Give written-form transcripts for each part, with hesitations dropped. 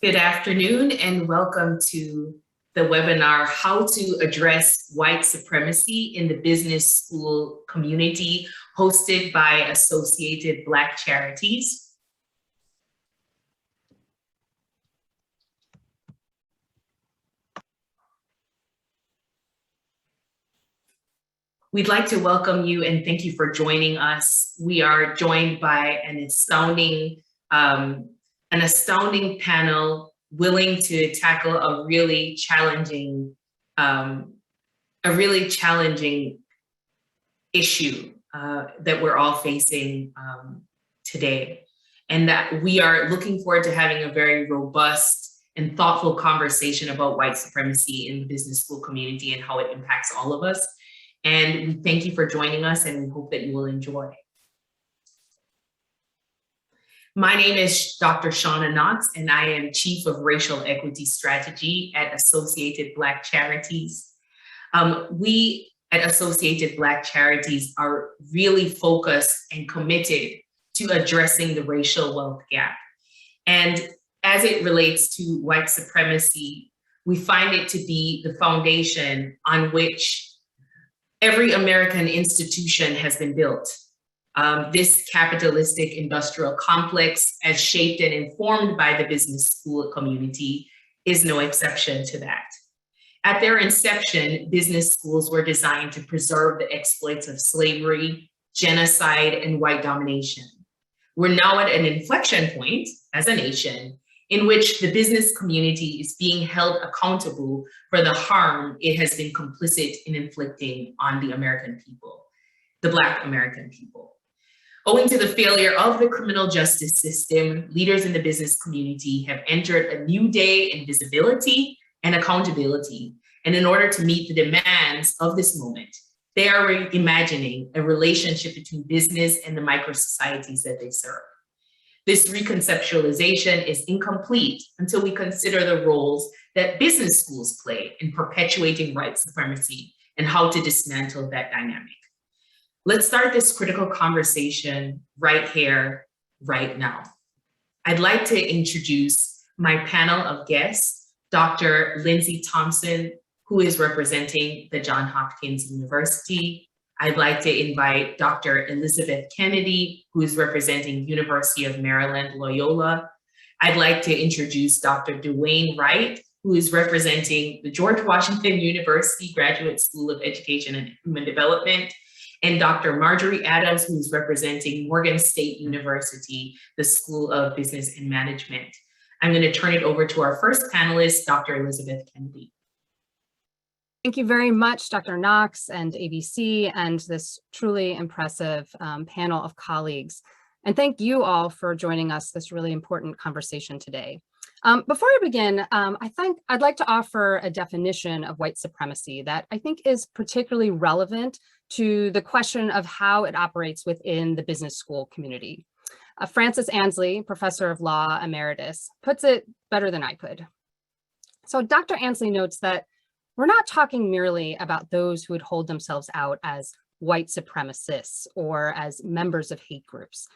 Good afternoon and welcome to the webinar, How to Address White Supremacy in the Business School Community, hosted by Associated Black Charities. We'd like to welcome you and thank you for joining us. We are joined by an astounding panel willing to tackle a really challenging issue that we're all facing today. And that we are looking forward to having a very robust and thoughtful conversation about white supremacy in the business school community and how it impacts all of us. And we thank you for joining us and we hope that you will enjoy. My name is Dr. Shauna Knox, and I am Chief of Racial Equity Strategy at Associated Black Charities. We at Associated Black Charities are really focused and committed to addressing the racial wealth gap. And as it relates to white supremacy, we find it to be the foundation on which every American institution has been built. This capitalistic industrial complex, as shaped and informed by the business school community, is no exception to that. At their inception, business schools were designed to preserve the exploits of slavery, genocide, and white domination. We're now at an inflection point as a nation in which the business community is being held accountable for the harm it has been complicit in inflicting on the American people, the Black American people. Owing to the failure of the criminal justice system, leaders in the business community have entered a new day in visibility and accountability. And in order to meet the demands of this moment, they are reimagining a relationship between business and the micro-societies that they serve. This reconceptualization is incomplete until we consider the roles that business schools play in perpetuating white supremacy and how to dismantle that dynamic. Let's start this critical conversation right here, right now. I'd like to introduce my panel of guests, Dr. Lindsay Thompson, who is representing the Johns Hopkins University. I'd like to invite Dr. Elizabeth Kennedy, who is representing University of Maryland, Loyola. I'd like to introduce Dr. Dwayne Wright, who is representing the George Washington University Graduate School of Education and Human Development, and Dr. Marjorie Adams, who's representing Morgan State University, the School of Business and Management. I'm going to turn it over to our first panelist, Dr. Elizabeth Kennedy. Thank you very much, Dr. Knox and ABC and this truly impressive panel of colleagues. And thank you all for joining us this really important conversation today. Before I begin, I'd like to offer a definition of white supremacy that I think is particularly relevant to the question of how it operates within the business school community. Francis Ansley, professor of law emeritus, puts it better than I could. So Dr. Ansley notes that we're not talking merely about those who would hold themselves out as white supremacists or as members of hate groups.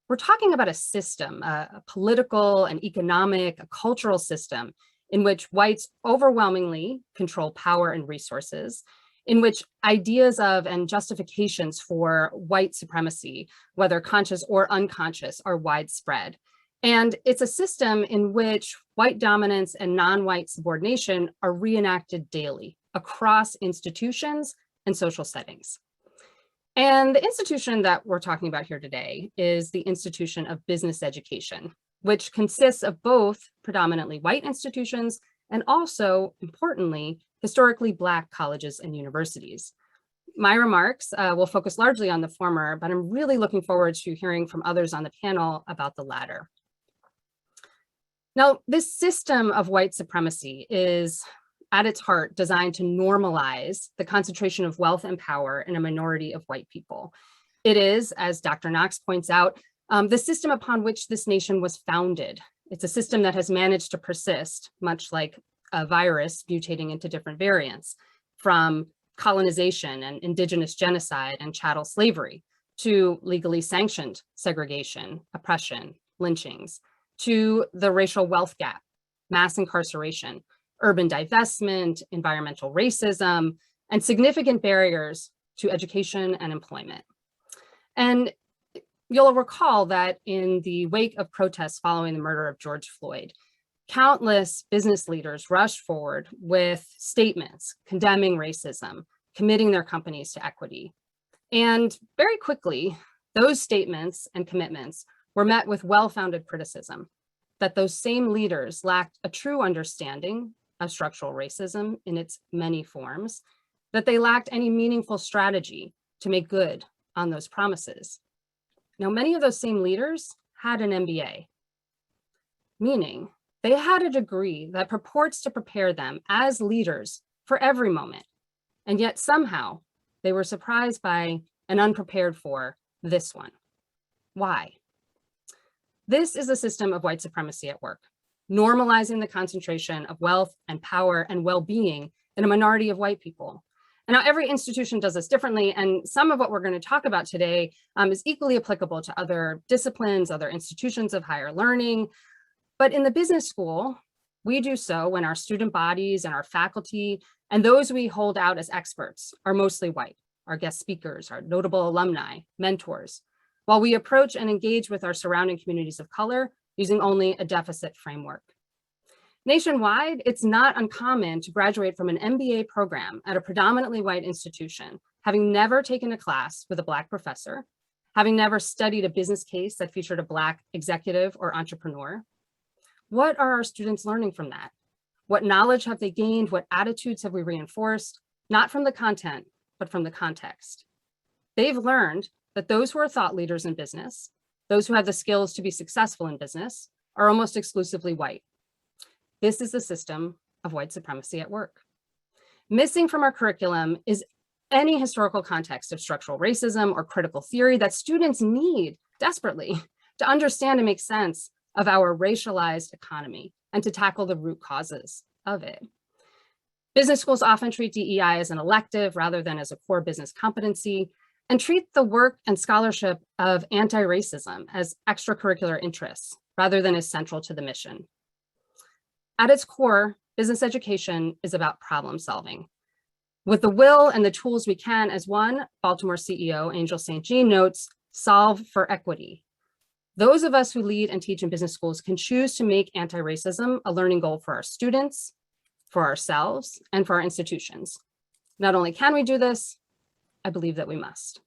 We're talking about a system, a political, an economic, a cultural system in which whites overwhelmingly control power and resources, in which ideas of and justifications for white supremacy, whether conscious or unconscious, are widespread. And it's a system in which white dominance and non-white subordination are reenacted daily across institutions and social settings. And the institution that we're talking about here today is the institution of business education, which consists of both predominantly white institutions and also, importantly, historically Black colleges and universities. My remarks will focus largely on the former, but I'm really looking forward to hearing from others on the panel about the latter. Now, this system of white supremacy is at its heart designed to normalize the concentration of wealth and power in a minority of white people. It is, as Dr. Knox points out, the system upon which this nation was founded. It's a system that has managed to persist, much like a virus mutating into different variants, from colonization and indigenous genocide and chattel slavery to legally sanctioned segregation, oppression, lynchings, to the racial wealth gap, mass incarceration, urban divestment, environmental racism, and significant barriers to education and employment. And you'll recall that in the wake of protests following the murder of George Floyd, countless business leaders rushed forward with statements condemning racism, committing their companies to equity. And very quickly, those statements and commitments were met with well-founded criticism that those same leaders lacked a true understanding of structural racism in its many forms, that they lacked any meaningful strategy to make good on those promises. Now, many of those same leaders had an MBA, meaning they had a degree that purports to prepare them as leaders for every moment. And yet somehow they were surprised by and unprepared for this one. Why? This is a system of white supremacy at work, normalizing the concentration of wealth and power and well-being in a minority of white people. And now every institution does this differently, and some of what we're going to talk about today is equally applicable to other disciplines, other institutions of higher learning. But in the business school, we do so when our student bodies and our faculty and those we hold out as experts are mostly white, our guest speakers, our notable alumni, mentors, while we approach and engage with our surrounding communities of color using only a deficit framework. Nationwide, it's not uncommon to graduate from an MBA program at a predominantly white institution, having never taken a class with a Black professor, having never studied a business case that featured a Black executive or entrepreneur. What are our students learning from that? What knowledge have they gained? What attitudes have we reinforced? Not from the content, but from the context. They've learned that those who are thought leaders in business, those who have the skills to be successful in business, are almost exclusively white. This is the system of white supremacy at work. Missing from our curriculum is any historical context of structural racism or critical theory that students need desperately to understand and make sense of our racialized economy and to tackle the root causes of it. Business schools often treat DEI as an elective rather than as a core business competency, and treat the work and scholarship of anti-racism as extracurricular interests rather than as central to the mission. At its core, business education is about problem solving. With the will and the tools we can, as one Baltimore CEO, Angel St. Jean, notes, solve for equity. Those of us who lead and teach in business schools can choose to make anti-racism a learning goal for our students, for ourselves, and for our institutions. Not only can we do this, I believe that we must.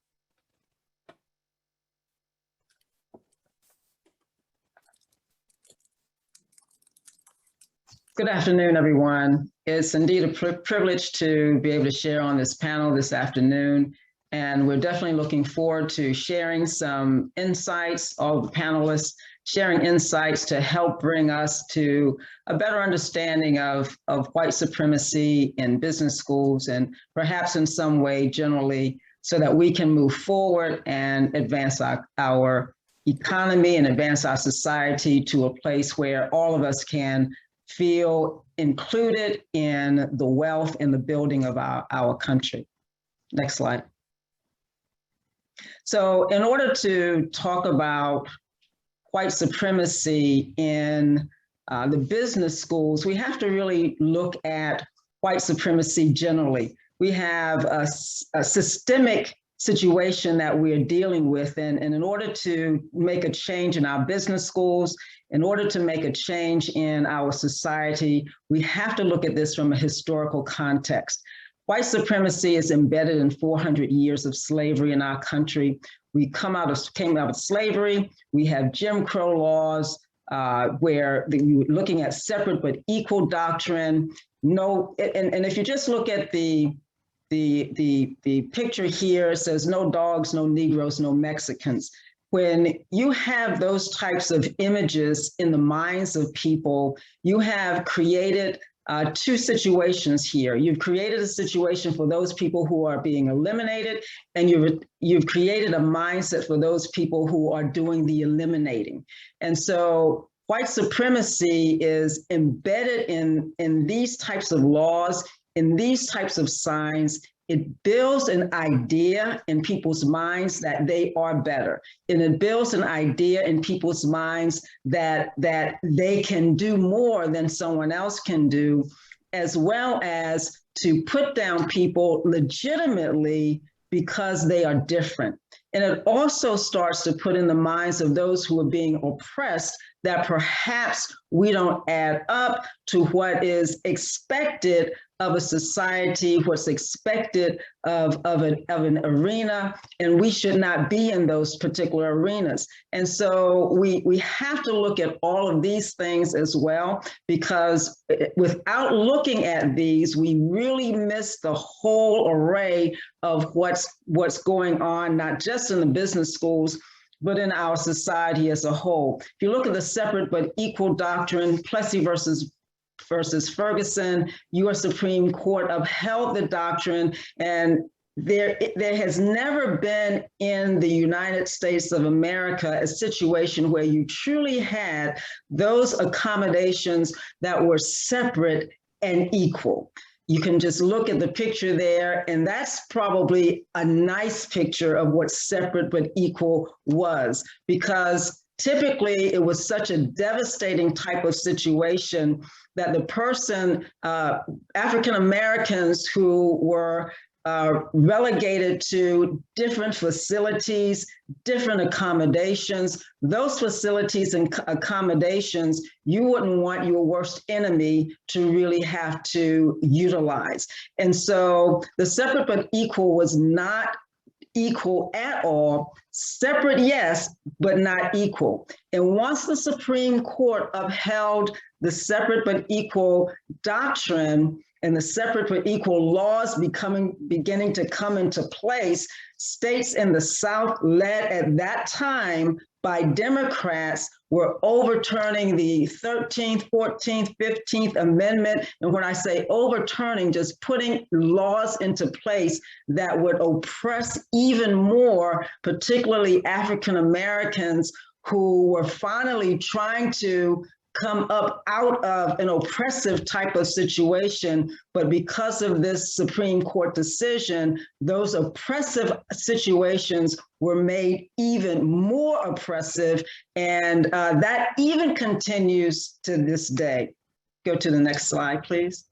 Good afternoon, everyone. It's indeed a privilege to be able to share on this panel this afternoon. And we're definitely looking forward to sharing some insights, all the panelists sharing insights to help bring us to a better understanding of white supremacy in business schools and perhaps in some way generally so that we can move forward and advance our economy and advance our society to a place where all of us can feel included in the wealth and the building of our country. Next slide. So in order to talk about white supremacy in the business schools, we have to really look at white supremacy generally. We have a systemic situation that we're dealing with, and in order to make a change in our business schools, in order to make a change in our society, we have to look at this from a historical context. White supremacy is embedded in 400 years of slavery in our country. We came out of slavery. We have Jim Crow laws where you're looking at separate but equal doctrine. No, and if you just look at the picture here, it says no dogs, no Negroes, no Mexicans. When you have those types of images in the minds of people, you have created two situations here. You've created a situation for those people who are being eliminated, and you've created a mindset for those people who are doing the eliminating. And so white supremacy is embedded in these types of laws, in these types of signs, It builds an idea in people's minds that they are better. And it builds an idea in people's minds that they can do more than someone else can do, as well as to put down people legitimately because they are different. And it also starts to put in the minds of those who are being oppressed that perhaps we don't add up to what is expected of a society, what's expected of an arena, and we should not be in those particular arenas. And so we have to look at all of these things as well, because without looking at these, we really miss the whole array of what's going on, not just in the business schools, but in our society as a whole. If you look at the separate but equal doctrine, Plessy versus Ferguson, U.S. Supreme Court upheld the doctrine, and there has never been in the United States of America a situation where you truly had those accommodations that were separate and equal. You can just look at the picture there, and that's probably a nice picture of what separate but equal was, because typically it was such a devastating type of situation that the person, African Americans who were relegated to different facilities, different accommodations, those facilities and accommodations, you wouldn't want your worst enemy to really have to utilize. And so the separate but equal was not equal at all. Separate, yes, but not equal. And once the Supreme Court upheld the separate but equal doctrine and the separate but equal laws beginning to come into place, states in the South, led at that time by Democrats, were overturning the 13th, 14th, 15th Amendment. And when I say overturning, just putting laws into place that would oppress even more, particularly African Americans who were finally trying to come up out of an oppressive type of situation, but because of this Supreme Court decision, those oppressive situations were made even more oppressive, and that even continues to this day. Go to the next slide, please.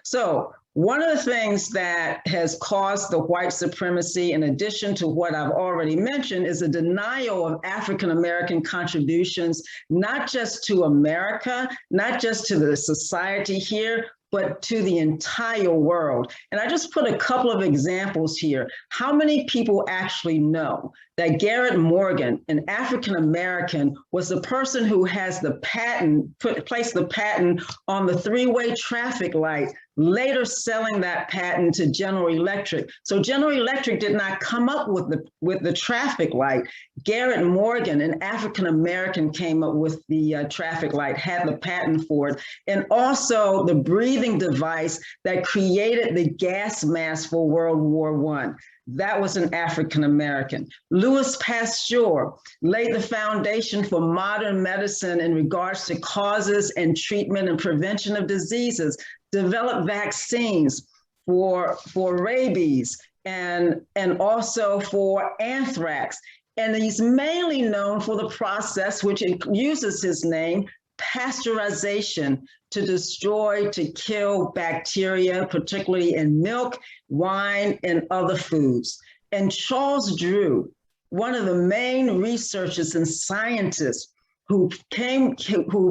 So one of the things that has caused the white supremacy, in addition to what I've already mentioned, is a denial of African American contributions, not just to America, not just to the society here, but to the entire world. And I just put a couple of examples here. How many people actually know that Garrett Morgan, an African American, was the person who has the patent, placed the patent on the three-way traffic light, later selling that patent to General Electric? So General Electric did not come up with the traffic light. Garrett Morgan, an African American, came up with the traffic light, had the patent for it, and also the breathing device that created the gas mask for World War I. That was an African American. Louis Pasteur laid the foundation for modern medicine in regards to causes and treatment and prevention of diseases, developed vaccines for rabies and also for anthrax. And he's mainly known for the process, which uses his name, pasteurization, to destroy, to kill bacteria, particularly in milk, wine, and other foods. And Charles Drew, one of the main researchers and scientists who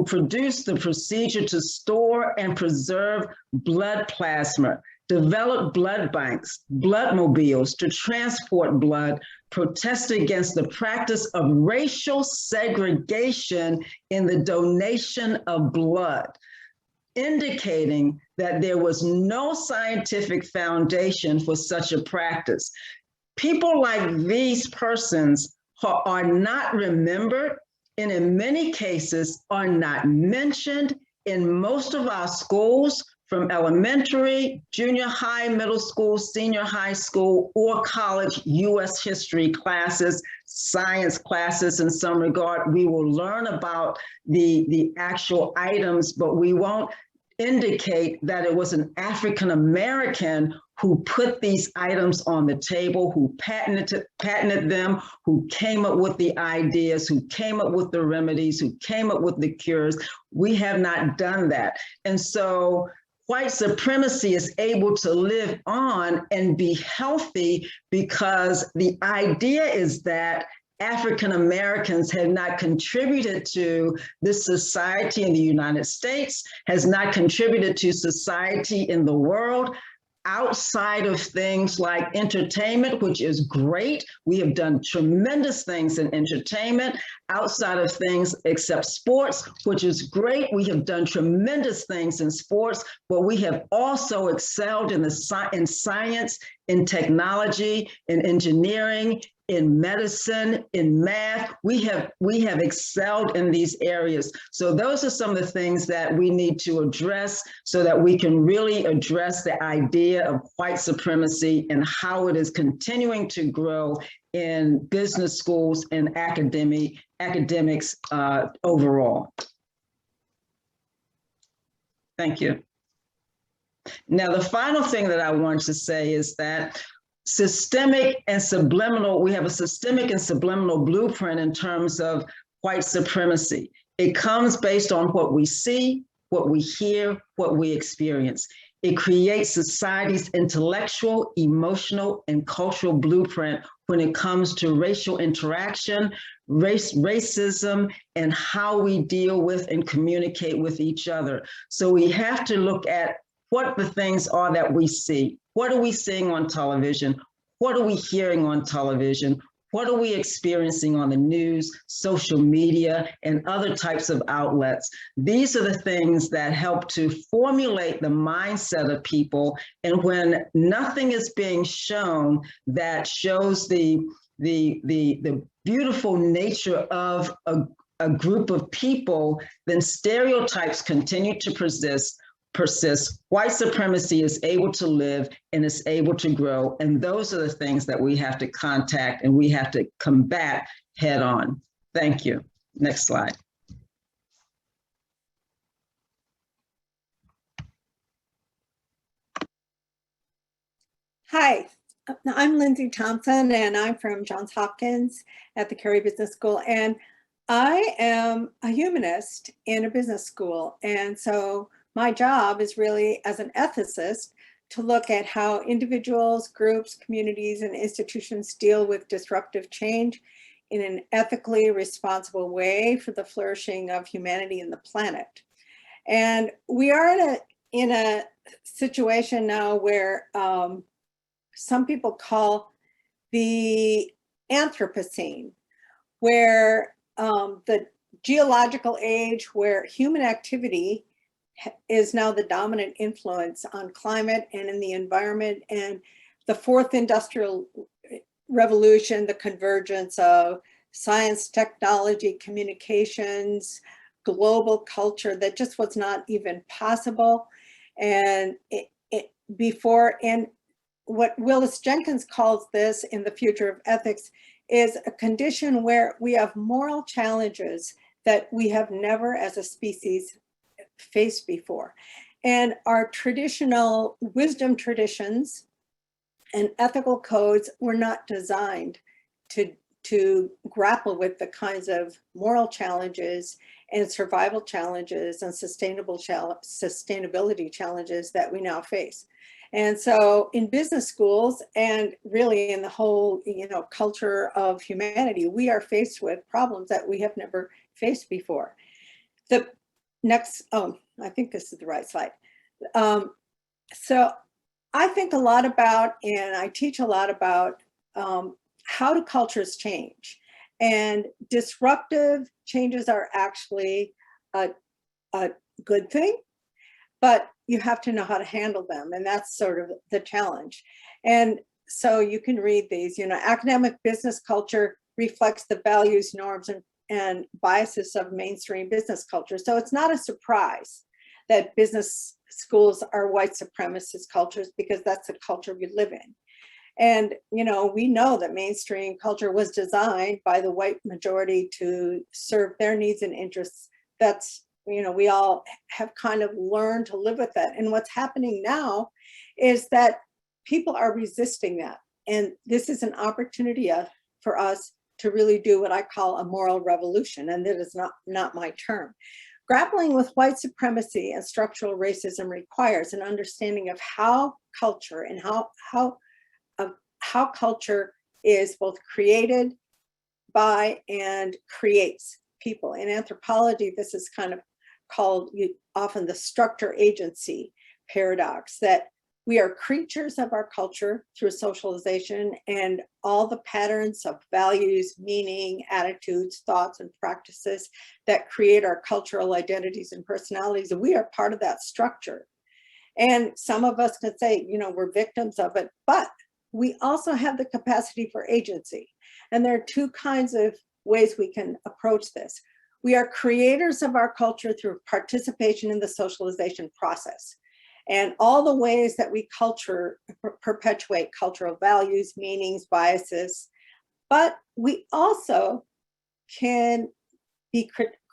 produced the procedure to store and preserve blood plasma, developed blood banks, blood mobiles to transport blood, protested against the practice of racial segregation in the donation of blood, indicating that there was no scientific foundation for such a practice. People like these persons are not remembered, and in many cases are not mentioned in most of our schools, from elementary, junior high, middle school, senior high school, or college U.S. history classes, science classes in some regard. We will learn about the actual items, but we won't indicate that it was an African American who put these items on the table, who patented them, who came up with the ideas, who came up with the remedies, who came up with the cures. We have not done that. And so white supremacy is able to live on and be healthy because the idea is that African Americans have not contributed to this society in the United States, has not contributed to society in the world, outside of things like entertainment, which is great. We have done tremendous things in entertainment, outside of things except sports, which is great. We have done tremendous things in sports, but we have also excelled in science, in technology, in engineering, in medicine, in math. We have excelled in these areas. So those are some of the things that we need to address so that we can really address the idea of white supremacy and how it is continuing to grow in business schools and academics overall. Thank you. Now, the final thing that I want to say is that systemic and subliminal, we have a systemic and subliminal blueprint in terms of white supremacy. It comes based on what we see, what we hear, what we experience. It creates society's intellectual, emotional, and cultural blueprint when it comes to racial interaction, racism, and how we deal with and communicate with each other. So we have to look at what the things are that we see. What are we seeing on television? What are we hearing on television? What are we experiencing on the news, social media, and other types of outlets? These are the things that help to formulate the mindset of people. And when nothing is being shown that shows the beautiful nature of a group of people, then stereotypes continue to persist. White supremacy is able to live and is able to grow. And those are the things that we have to contact and we have to combat head on. Thank you. Next slide. Hi, I'm Lindsay Thompson, and I'm from Johns Hopkins at the Carey Business School. And I am a humanist in a business school. And so my job is really, as an ethicist, to look at how individuals, groups, communities, and institutions deal with disruptive change in an ethically responsible way for the flourishing of humanity and the planet. And we are in a situation now where some people call the Anthropocene, where the geological age, where human activity is now the dominant influence on climate and in the environment, and the fourth industrial revolution, the convergence of science, technology, communications, global culture that just was not even possible. And and what Willis Jenkins calls this in The Future of Ethics is a condition where we have moral challenges that we have never as a species faced before. And our traditional wisdom traditions and ethical codes were not designed to grapple with the kinds of moral challenges and survival challenges and sustainability challenges that we now face. And so in business schools and really in the whole, culture of humanity, we are faced with problems that we have never faced before. The next, I think this is the right slide. So I think a lot about, and I teach a lot about how do cultures change? And disruptive changes are actually a good thing, but you have to know how to handle them. And that's sort of the challenge. And so you can read these, academic business culture reflects the values, norms, and biases of mainstream business culture. So it's not a surprise that business schools are white supremacist cultures, because that's the culture we live in. And, we know that mainstream culture was designed by the white majority to serve their needs and interests. That's we all have kind of learned to live with that. And what's happening now is that people are resisting that. And this is an opportunity for us to really do what I call a moral revolution. And that is not my term. Grappling with white supremacy and structural racism requires an understanding of how culture and how culture is both created by and creates people. In anthropology, this is kind of called often the structure agency paradox, that we are creatures of our culture through socialization, and all the patterns of values, meaning, attitudes, thoughts, and practices that create our cultural identities and personalities. And we are part of that structure. And some of us could say, we're victims of it, but we also have the capacity for agency. And there are two kinds of ways we can approach this. We are creators of our culture through participation in the socialization process, and all the ways that we perpetuate cultural values, meanings, biases. But we also can be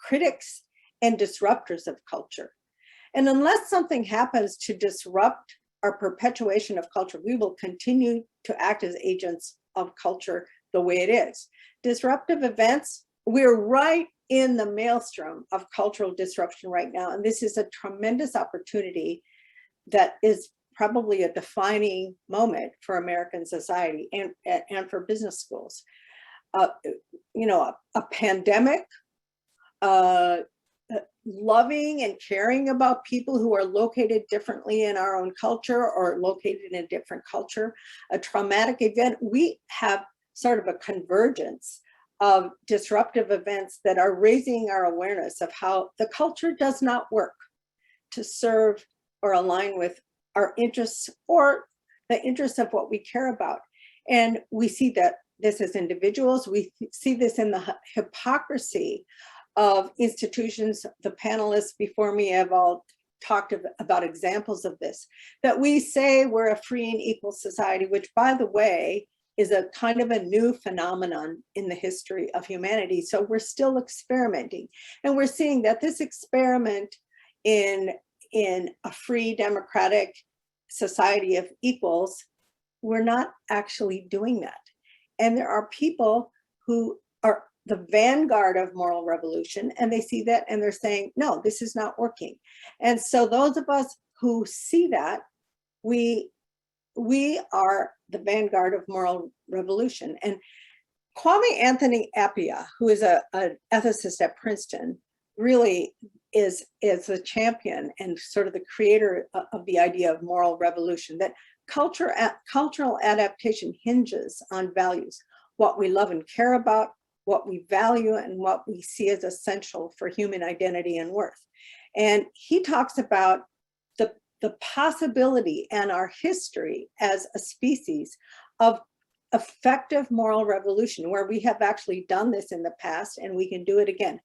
critics and disruptors of culture. And unless something happens to disrupt our perpetuation of culture, we will continue to act as agents of culture the way it is. Disruptive events, we're right in the maelstrom of cultural disruption right now. And this is a tremendous opportunity that is probably a defining moment for American society and for business schools. A pandemic, loving and caring about people who are located differently in our own culture or located in a different culture, a traumatic event. We have sort of a convergence of disruptive events that are raising our awareness of how the culture does not work to serve or align with our interests or the interests of what we care about. And we see that this as individuals. We see this in the hypocrisy of institutions. The panelists before me have all talked about examples of this, that we say we're a free and equal society, which, by the way, is a kind of a new phenomenon in the history of humanity. So we're still experimenting. And we're seeing that this experiment in a free democratic society of equals, we're not actually doing that. And there are people who are the vanguard of moral revolution, and they see that and they're saying, no, this is not working. And so those of us who see that, we are the vanguard of moral revolution. And Kwame Anthony Appiah, who is an ethicist at Princeton, really is a champion and sort of the creator of the idea of moral revolution, that cultural adaptation hinges on values, what we love and care about, what we value, and what we see as essential for human identity and worth. And he talks about the possibility and our history as a species of effective moral revolution, where we have actually done this in the past and we can do it again.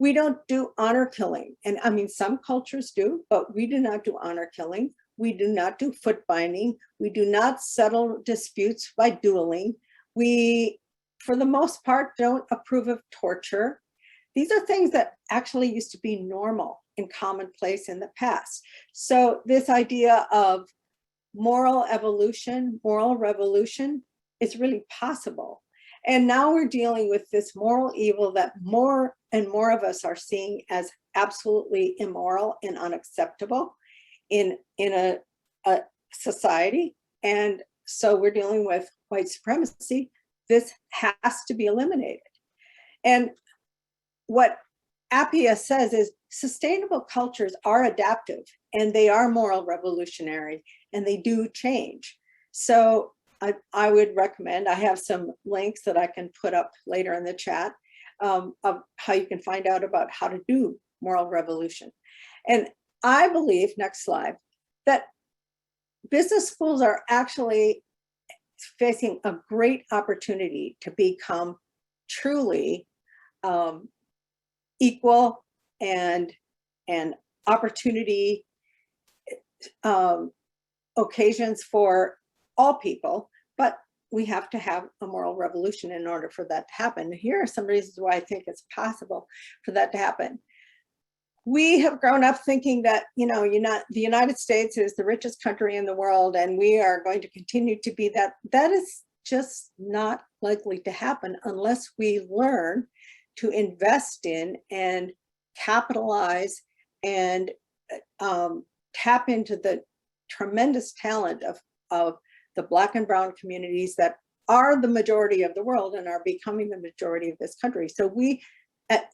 We don't do honor killing. And I mean, some cultures do, but we do not do honor killing. We do not do foot binding. We do not settle disputes by dueling. We, for the most part, don't approve of torture. These are things that actually used to be normal and commonplace in the past. So this idea of moral evolution, moral revolution is really possible. And now we're dealing with this moral evil that more and more of us are seeing as absolutely immoral and unacceptable in a society. And so we're dealing with white supremacy. This has to be eliminated. And what Appiah says is sustainable cultures are adaptive and they are moral revolutionary and they do change. So I would recommend, I have some links that I can put up later in the chat of how you can find out about how to do moral revolution. And I believe, next slide, that business schools are actually facing a great opportunity to become truly equal and opportunity occasions for all people, but we have to have a moral revolution in order for that to happen. Here are some reasons why I think it's possible for that to happen. we have grown up thinking that, the United States is the richest country in the world, and we are going to continue to be that. That is just not likely to happen unless we learn to invest in and capitalize and tap into the tremendous talent of the Black and brown communities that are the majority of the world and are becoming the majority of this country. So we,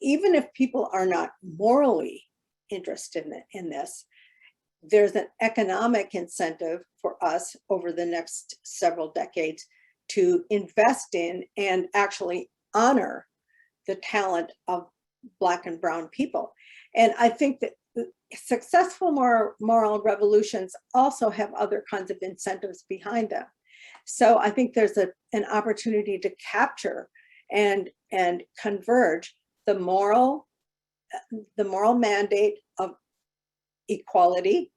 even if people are not morally interested in this, there's an economic incentive for us over the next several decades to invest in and actually honor the talent of Black and brown people. And I think that successful moral revolutions also have other kinds of incentives behind them. So I think there's an opportunity to capture and converge the moral mandate of equality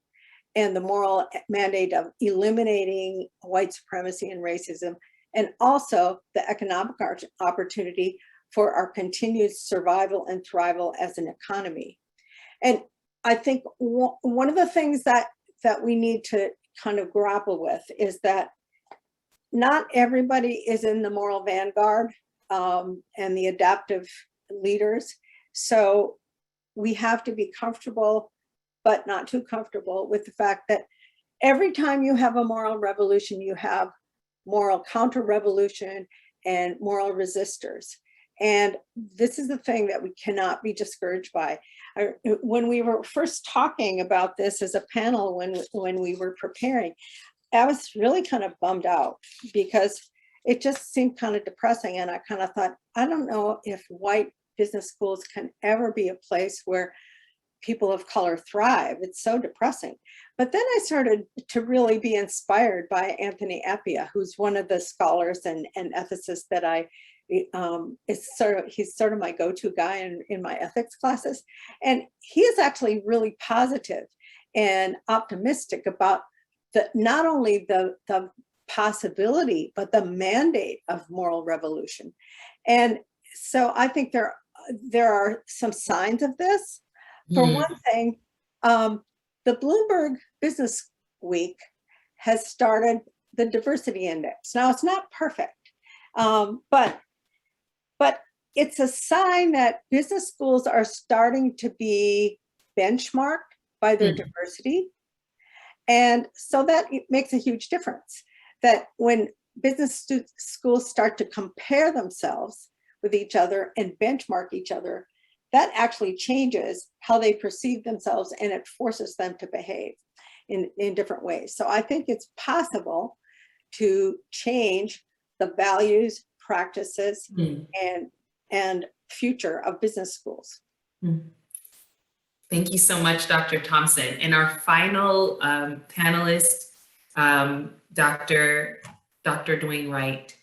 and the moral mandate of eliminating white supremacy and racism, and also the economic opportunity for our continued survival and thrival as an economy. And I think one of the things that we need to kind of grapple with is that not everybody is in the moral vanguard and the adaptive leaders. So we have to be comfortable, but not too comfortable with the fact that every time you have a moral revolution, you have moral counter-revolution and moral resistors. And this is the thing that we cannot be discouraged by. When we were first talking about this as a panel, when we were preparing, I was really kind of bummed out because it just seemed kind of depressing. And I kind of thought, I don't know if white business schools can ever be a place where people of color thrive. It's so depressing. But then I started to really be inspired by Anthony Appiah, who's one of the scholars and ethicists that he's sort of my go-to guy in my ethics classes. And he is actually really positive and optimistic about not only the possibility, but the mandate of moral revolution. And so I think there are some signs of this. For one thing, the Bloomberg Business Week has started the diversity index. Now it's not perfect, but it's a sign that business schools are starting to be benchmarked by their diversity. And so that makes a huge difference, that when business schools start to compare themselves with each other and benchmark each other, that actually changes how they perceive themselves, and it forces them to behave in different ways. So I think it's possible to change the values, practices, and future of business schools. Thank you so much, Dr. Thompson. And our final panelist, Dr. Dwayne Wright.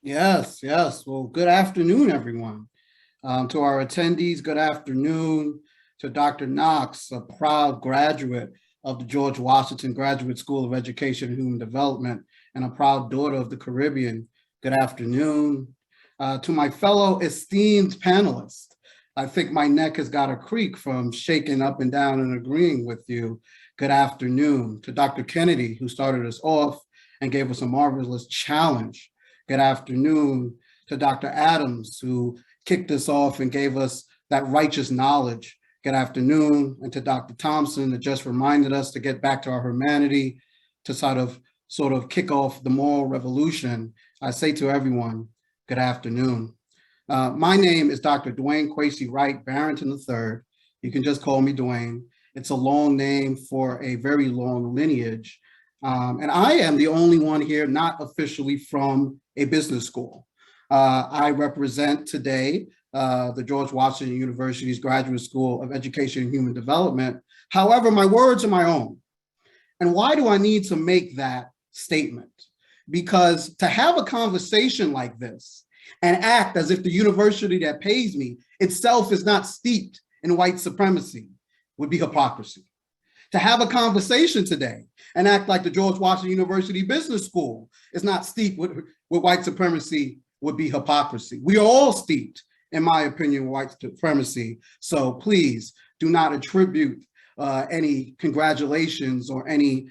Yes. Well, good afternoon, everyone. To our attendees, good afternoon. To Dr. Knox, a proud graduate of the George Washington Graduate School of Education and Human Development, and a proud daughter of the Caribbean, good afternoon. To my fellow esteemed panelists, I think my neck has got a creak from shaking up and down and agreeing with you. Good afternoon. To Dr. Kennedy, who started us off and gave us a marvelous challenge. Good afternoon. To Dr. Adams, who kicked us off and gave us that righteous knowledge. Good afternoon. And to Dr. Thompson, that just reminded us to get back to our humanity, to sort of kick off the moral revolution. I say to everyone, good afternoon. My name is Dr. Dwayne Quasey Wright Barrington III. You can just call me Dwayne. It's a long name for a very long lineage. And I am the only one here not officially from a business school. I represent today the George Washington University's Graduate School of Education and Human Development. However, my words are my own. And why do I need to make that statement? Because to have a conversation like this and act as if the university that pays me itself is not steeped in white supremacy would be hypocrisy. To have a conversation today and act like the George Washington University Business School is not steeped with white supremacy would be hypocrisy. We are all steeped, in my opinion, with white supremacy. So please do not attribute any congratulations or any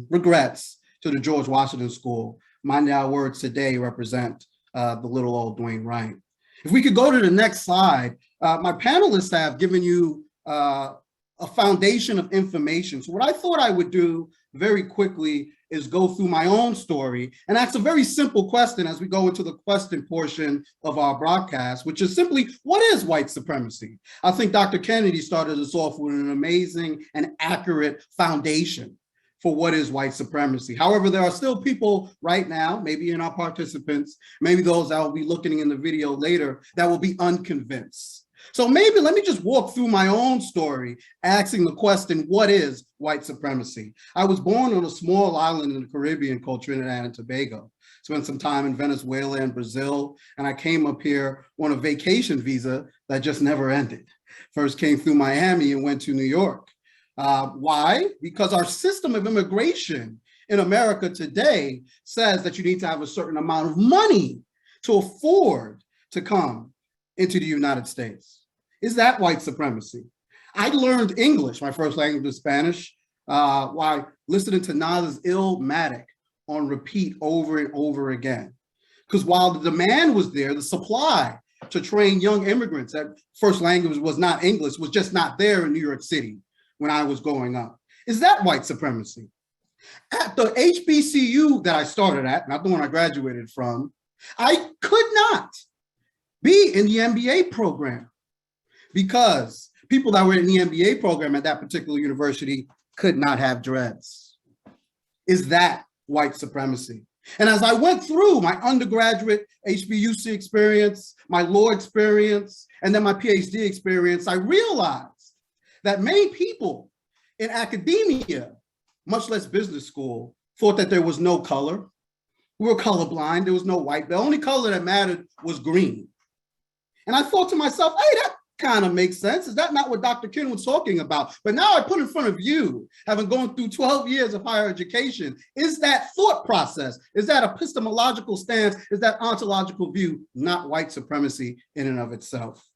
regrets to the George Washington School. My now words today represent the little old Dwayne Wright. If we could go to the next slide, my panelists have given you a foundation of information. So what I thought I would do very quickly is go through my own story and ask a very simple question as we go into the question portion of our broadcast, which is simply, what is white supremacy? I think Dr. Kennedy started us off with an amazing and accurate foundation for what is white supremacy. However, there are still people right now, maybe in our participants, maybe those that will be looking in the video later, that will be unconvinced. So maybe let me just walk through my own story, asking the question, what is white supremacy? I was born on a small island in the Caribbean called Trinidad and Tobago. Spent some time in Venezuela and Brazil, and I came up here on a vacation visa that just never ended. First came through Miami and went to New York. Why? Because our system of immigration in America today says that you need to have a certain amount of money to afford to come into the United States. Is that white supremacy? I learned English, my first language is Spanish, while listening to Nas's Illmatic on repeat over and over again. Because while the demand was there, the supply to train young immigrants, that first language was not English, was just not there in New York City when I was growing up. Is that white supremacy? At the HBCU that I started at, not the one I graduated from, I could not be in the MBA program because people that were in the MBA program at that particular university could not have dreads. Is that white supremacy? And as I went through my undergraduate HBUC experience, my law experience, and then my PhD experience, I realized that many people in academia, much less business school, thought that there was no color. We were colorblind, there was no white. The only color that mattered was green. And I thought to myself, hey, that kind of makes sense. Is that not what Dr. Ken was talking about? But now I put in front of you, having gone through 12 years of higher education, is that thought process, is that epistemological stance, is that ontological view not white supremacy in and of itself?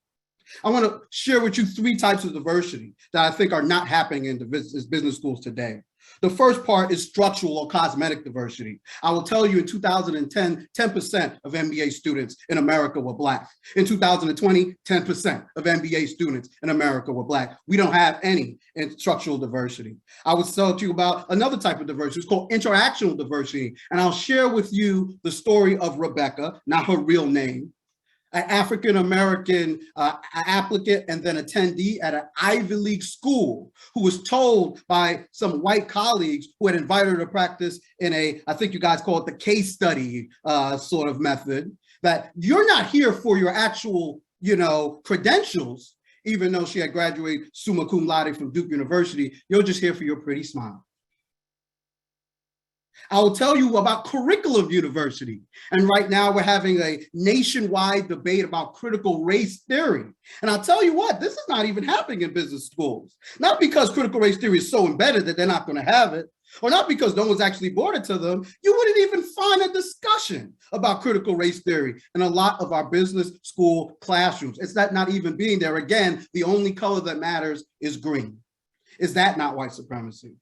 I want to share with you 3 types of diversity that I think are not happening in the business schools today. The first part is structural or cosmetic diversity. I will tell you in 2010, 10% of MBA students in America were Black. In 2020, 10% of MBA students in America were Black. We don't have any in structural diversity. I will tell you about another type of diversity. It's called interactional diversity. And I'll share with you the story of Rebecca, not her real name, an African-American applicant and then attendee at an Ivy League school who was told by some white colleagues who had invited her to practice in a, I think you guys call it the case study sort of method, that you're not here for your actual, credentials, even though she had graduated summa cum laude from Duke University, you're just here for your pretty smile. I will tell you about curriculum university. And right now we're having a nationwide debate about critical race theory. And I'll tell you what, this is not even happening in business schools. Not because critical race theory is so embedded that they're not going to have it, or not because no one's actually brought it to them. You wouldn't even find a discussion about critical race theory in a lot of our business school classrooms. It's not even being there. Again, the only color that matters is green. Is that not white supremacy?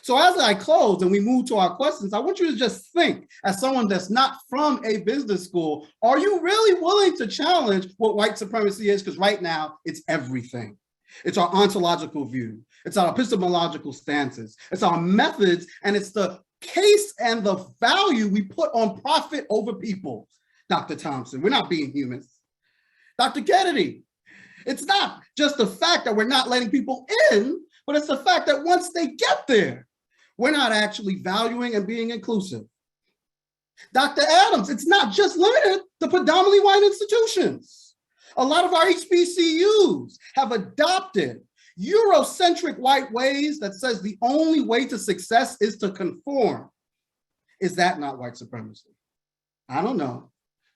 So as I close and we move to our questions, I want you to just think, as someone that's not from a business school, are you really willing to challenge what white supremacy is? Because right now, it's everything. It's our ontological view. It's our epistemological stances. It's our methods, and it's the case and the value we put on profit over people. Dr. Thompson, we're not being humans. Dr. Kennedy, it's not just the fact that we're not letting people in, but it's the fact that once they get there, we're not actually valuing and being inclusive. Dr. Adams, it's not just limited to predominantly white institutions. A lot of our HBCUs have adopted Eurocentric white ways that says the only way to success is to conform. Is that not white supremacy? I don't know,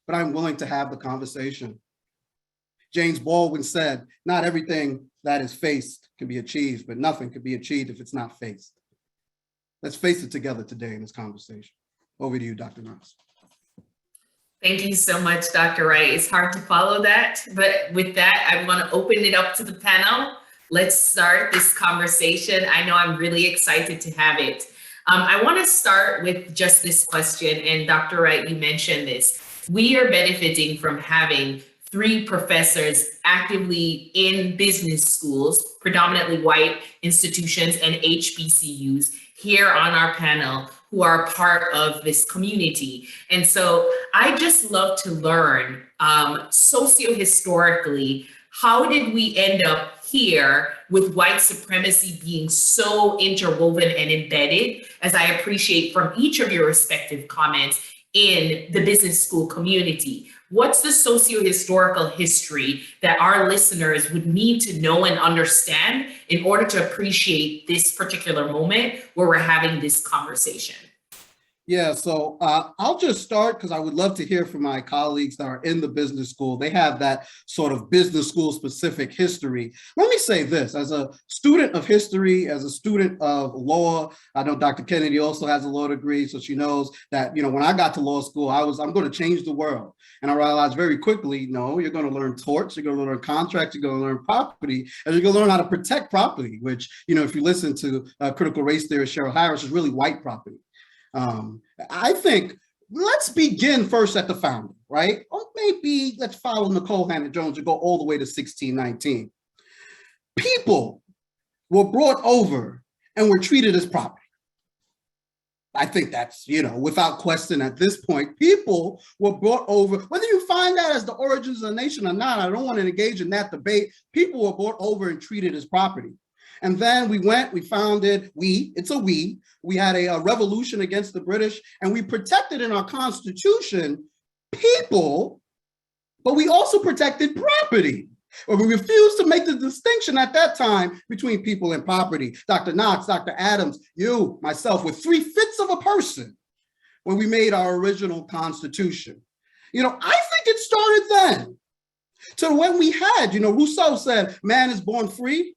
but I'm willing to have the conversation. James Baldwin said, not everything that is faced can be achieved, but nothing can be achieved if it's not faced. Let's face it together today in this conversation. Over to you, Dr. Knox. Thank you so much, Dr. Wright. It's hard to follow that, but with that, I want to open it up to the panel Let's start this conversation. I know I'm really excited to have it. I want to start with just this question, and Dr. Wright, you mentioned this. We are benefiting from having 3 professors actively in business schools, predominantly white institutions and HBCUs here on our panel who are part of this community. And so I just love to learn socio-historically, how did we end up here with white supremacy being so interwoven and embedded, as I appreciate from each of your respective comments, in the business school community? What's the socio-historical history that our listeners would need to know and understand in order to appreciate this particular moment where we're having this conversation? Yeah, so I'll just start because I would love to hear from my colleagues that are in the business school. They have that sort of business school specific history. Let me say this, as a student of history, as a student of law, I know Dr. Kennedy also has a law degree, so she knows that, when I got to law school, I'm going to change the world. And I realized very quickly, no, you're going to learn torts, you're going to learn contracts, you're going to learn property, and you're going to learn how to protect property, which, if you listen to critical race theorist Cheryl Harris, is really white property. I think let's begin first at the founding, right? Or maybe let's follow Nicole Hannah-Jones and go all the way to 1619. People were brought over and were treated as property. I think that's, without question at this point, people were brought over, whether you find that as the origins of the nation or not, I don't want to engage in that debate. People were brought over and treated as property. And then we founded, we had a revolution against the British, and we protected in our Constitution people, but we also protected property. But we refused to make the distinction at that time between people and property. Dr. Knox, Dr. Adams, you, myself, were 3/5 of a person when we made our original Constitution. I think it started then. So when we had, Rousseau said, man is born free,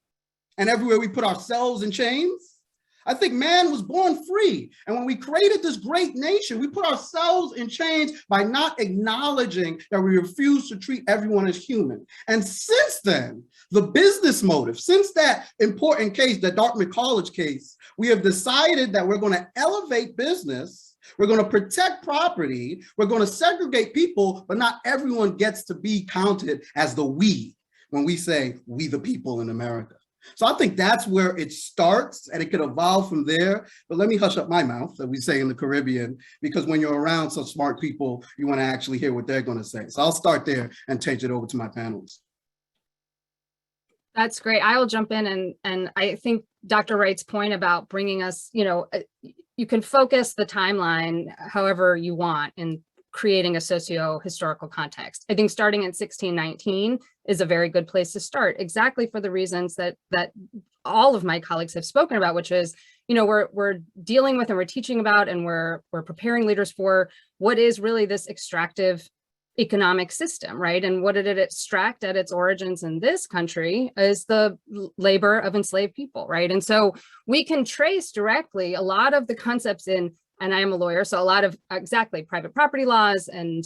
and everywhere we put ourselves in chains. I think man was born free. And when we created this great nation, we put ourselves in chains by not acknowledging that we refuse to treat everyone as human. And since then, the business motive, since that important case, the Dartmouth College case, we have decided that we're going to elevate business, we're going to protect property, we're going to segregate people, but not everyone gets to be counted as the we when we say we the people in America. So I think that's where it starts, and it could evolve from there. But let me hush up my mouth, that we say in the Caribbean, because when you're around such smart people, you want to actually hear what they're going to say. So I'll start there and change it over to my panelists. That's great. I'll jump in, and I think Dr. Wright's point about bringing us, you can focus the timeline however you want in creating a socio-historical context. I think starting in 1619 is a very good place to start, exactly for the reasons that all of my colleagues have spoken about, which is, we're dealing with and we're teaching about and we're preparing leaders for what is really this extractive economic system, right? And what did it extract at its origins in this country is the labor of enslaved people, right? And so we can trace directly a lot of the concepts in, and I am a lawyer, so a lot of private property laws and,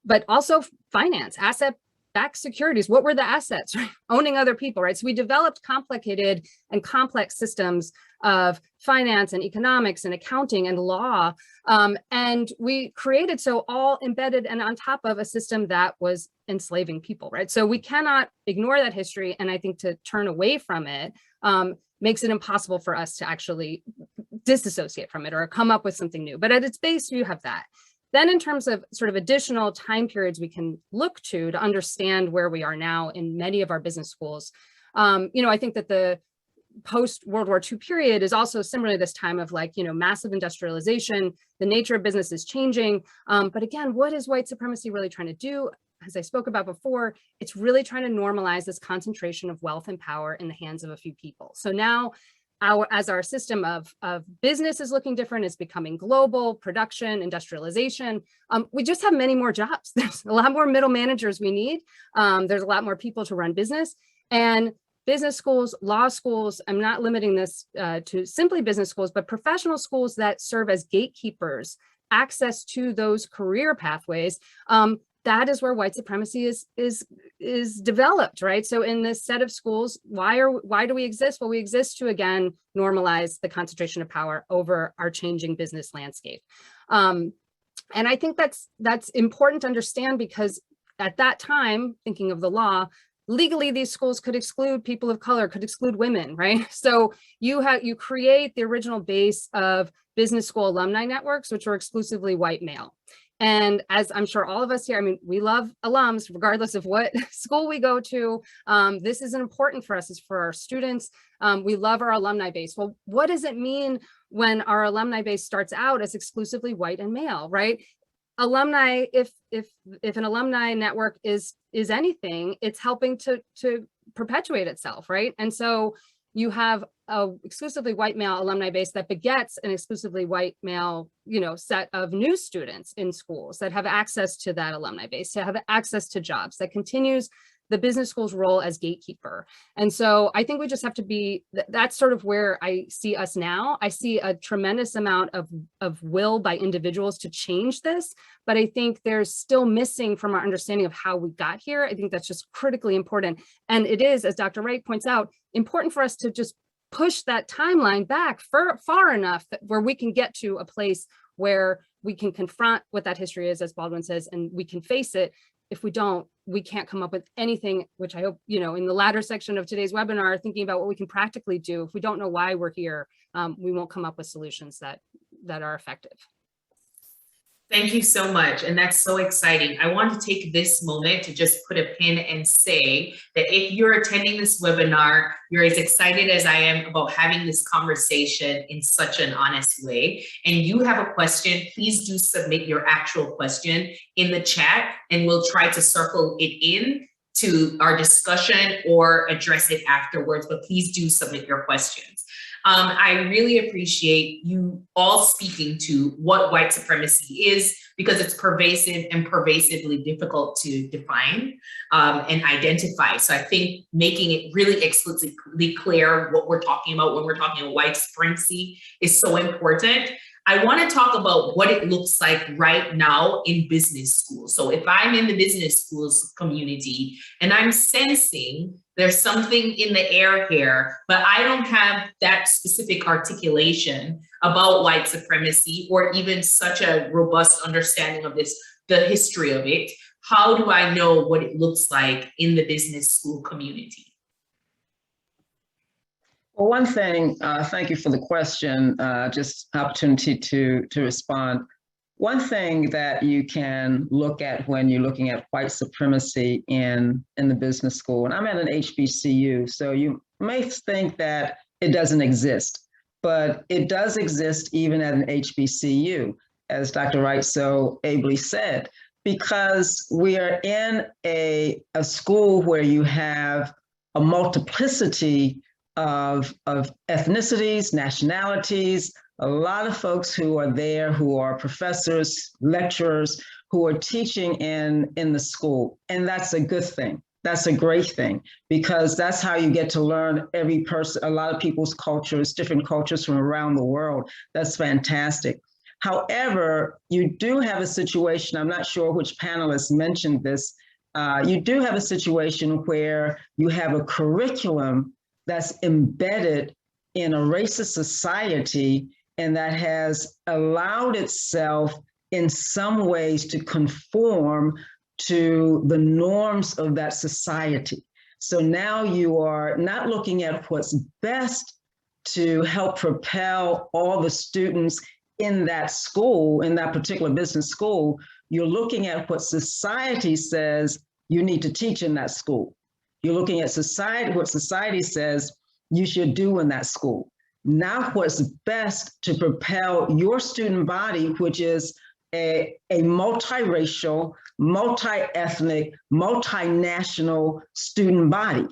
but also finance, asset-backed securities. What were the assets, right? Owning other people, right? So we developed complicated and complex systems of finance and economics and accounting and law. And we created so all embedded and on top of a system that was enslaving people, right? So we cannot ignore that history. And I think to turn away from it makes it impossible for us to actually disassociate from it or come up with something new. But at its base, you have that. Then in terms of sort of additional time periods we can look to understand where we are now in many of our business schools, I think that the post-World War II period is also similarly this time of massive industrialization. The nature of business is changing. But again, what is white supremacy really trying to do? As I spoke about before, it's really trying to normalize this concentration of wealth and power in the hands of a few people. So now as our system of business is looking different, it's becoming global, production, industrialization. We just have many more jobs. There's a lot more middle managers we need. There's a lot more people to run business. And business schools, law schools, I'm not limiting this to simply business schools, but professional schools that serve as gatekeepers, access to those career pathways, that is where white supremacy is developed, right? So in this set of schools, why do we exist? Well, we exist to, again, normalize the concentration of power over our changing business landscape. And I think that's important to understand, because at that time, thinking of the law, legally, these schools could exclude people of color, could exclude women, right? So you create the original base of business school alumni networks, which are exclusively white male. And as I'm sure all of us here, I mean, we love alums, regardless of what school we go to. This is important for us, is for our students. We love our alumni base. Well, what does it mean when our alumni base starts out as exclusively white and male, right? Alumni, if an alumni network is anything, it's helping to perpetuate itself, right? And so you have a exclusively white male alumni base that begets an exclusively white male, set of new students in schools that have access to that alumni base, to have access to jobs, that continues the business school's role as gatekeeper. And so I think we just have to be, that's sort of where I see us now. I see a tremendous amount of will by individuals to change this, but I think there's still missing from our understanding of how we got here. I think that's just critically important. And it is, as Dr. Wright points out, important for us to just push that timeline back far enough where we can get to a place where we can confront what that history is, as Baldwin says, and we can face it. If we don't, we can't come up with anything, which I hope, in the latter section of today's webinar, thinking about what we can practically do. If we don't know why we're here, we won't come up with solutions that are effective. Thank you so much. And that's so exciting. I want to take this moment to just put a pin and say that if you're attending this webinar, you're as excited as I am about having this conversation in such an honest way, and you have a question, please do submit your actual question in the chat, and we'll try to circle it in to our discussion or address it afterwards, but please do submit your questions. I really appreciate you all speaking to what white supremacy is, because it's pervasive and pervasively difficult to define and identify. So I think making it really explicitly clear what we're talking about when we're talking about white supremacy is so important. I want to talk about what it looks like right now in business schools. So if I'm in the business schools community and I'm sensing there's something in the air here, but I don't have that specific articulation about white supremacy or even such a robust understanding of this, the history of it, how do I know what it looks like in the business school community? Well, one thing, thank you for the question, just opportunity to respond. One thing that you can look at when you're looking at white supremacy in the business school, and I'm at an HBCU, so you may think that it doesn't exist, but it does exist even at an HBCU, as Dr. Wright so ably said, because we are in a school where you have a multiplicity of ethnicities, nationalities, a lot of folks who are there who are professors, lecturers, who are teaching in the school. And that's a good thing. That's a great thing, because that's how you get to learn every person, a lot of people's cultures, different cultures from around the world. That's fantastic. However, you do have a situation, I'm not sure which panelists mentioned this, you do have a situation where you have a curriculum that's embedded in a racist society and that has allowed itself in some ways to conform to the norms of that society. So now you are not looking at what's best to help propel all the students in that school, in that particular business school. You're looking at what society says you need to teach in that school. You're looking at society, what society says you should do in that school. Not what's best to propel your student body, which is a multiracial, multi-ethnic, multinational student body.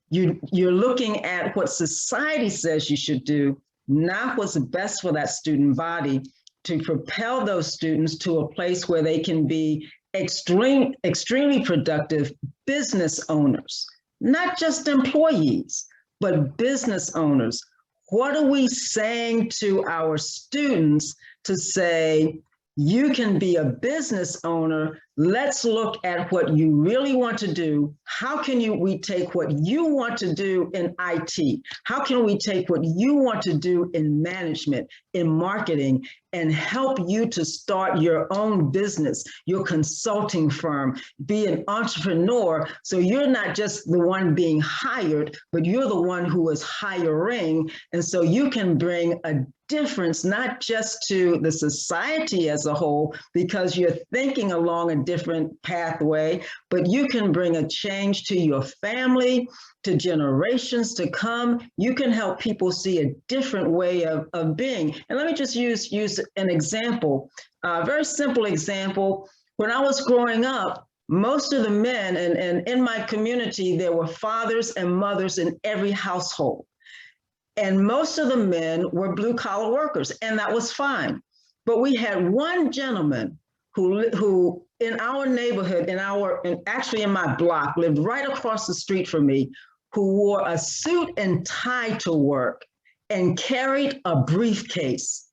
You're looking at what society says you should do, not what's best for that student body to propel those students to a place where they can be extremely productive business owners, not just employees, but business owners. What are we saying to our students to say, you can be a business owner Let's look at what you really want to do. How can we take what you want to do in IT? How can we take what you want to do in management, in marketing, and help you to start your own business, your consulting firm, be an entrepreneur. So you're not just the one being hired, but you're the one who is hiring. And so you can bring a difference, not just to the society as a whole, because you're thinking along a different pathway, but you can bring a change to your family, to generations to come. You can help people see a different way of being. And let me just use an example, a very simple example. When I was growing up, most of the men, and in my community, there were fathers and mothers in every household. And most of the men were blue collar workers, and that was fine. But we had one gentleman who in our neighborhood, actually in my block, lived right across the street from me, who wore a suit and tie to work and carried a briefcase.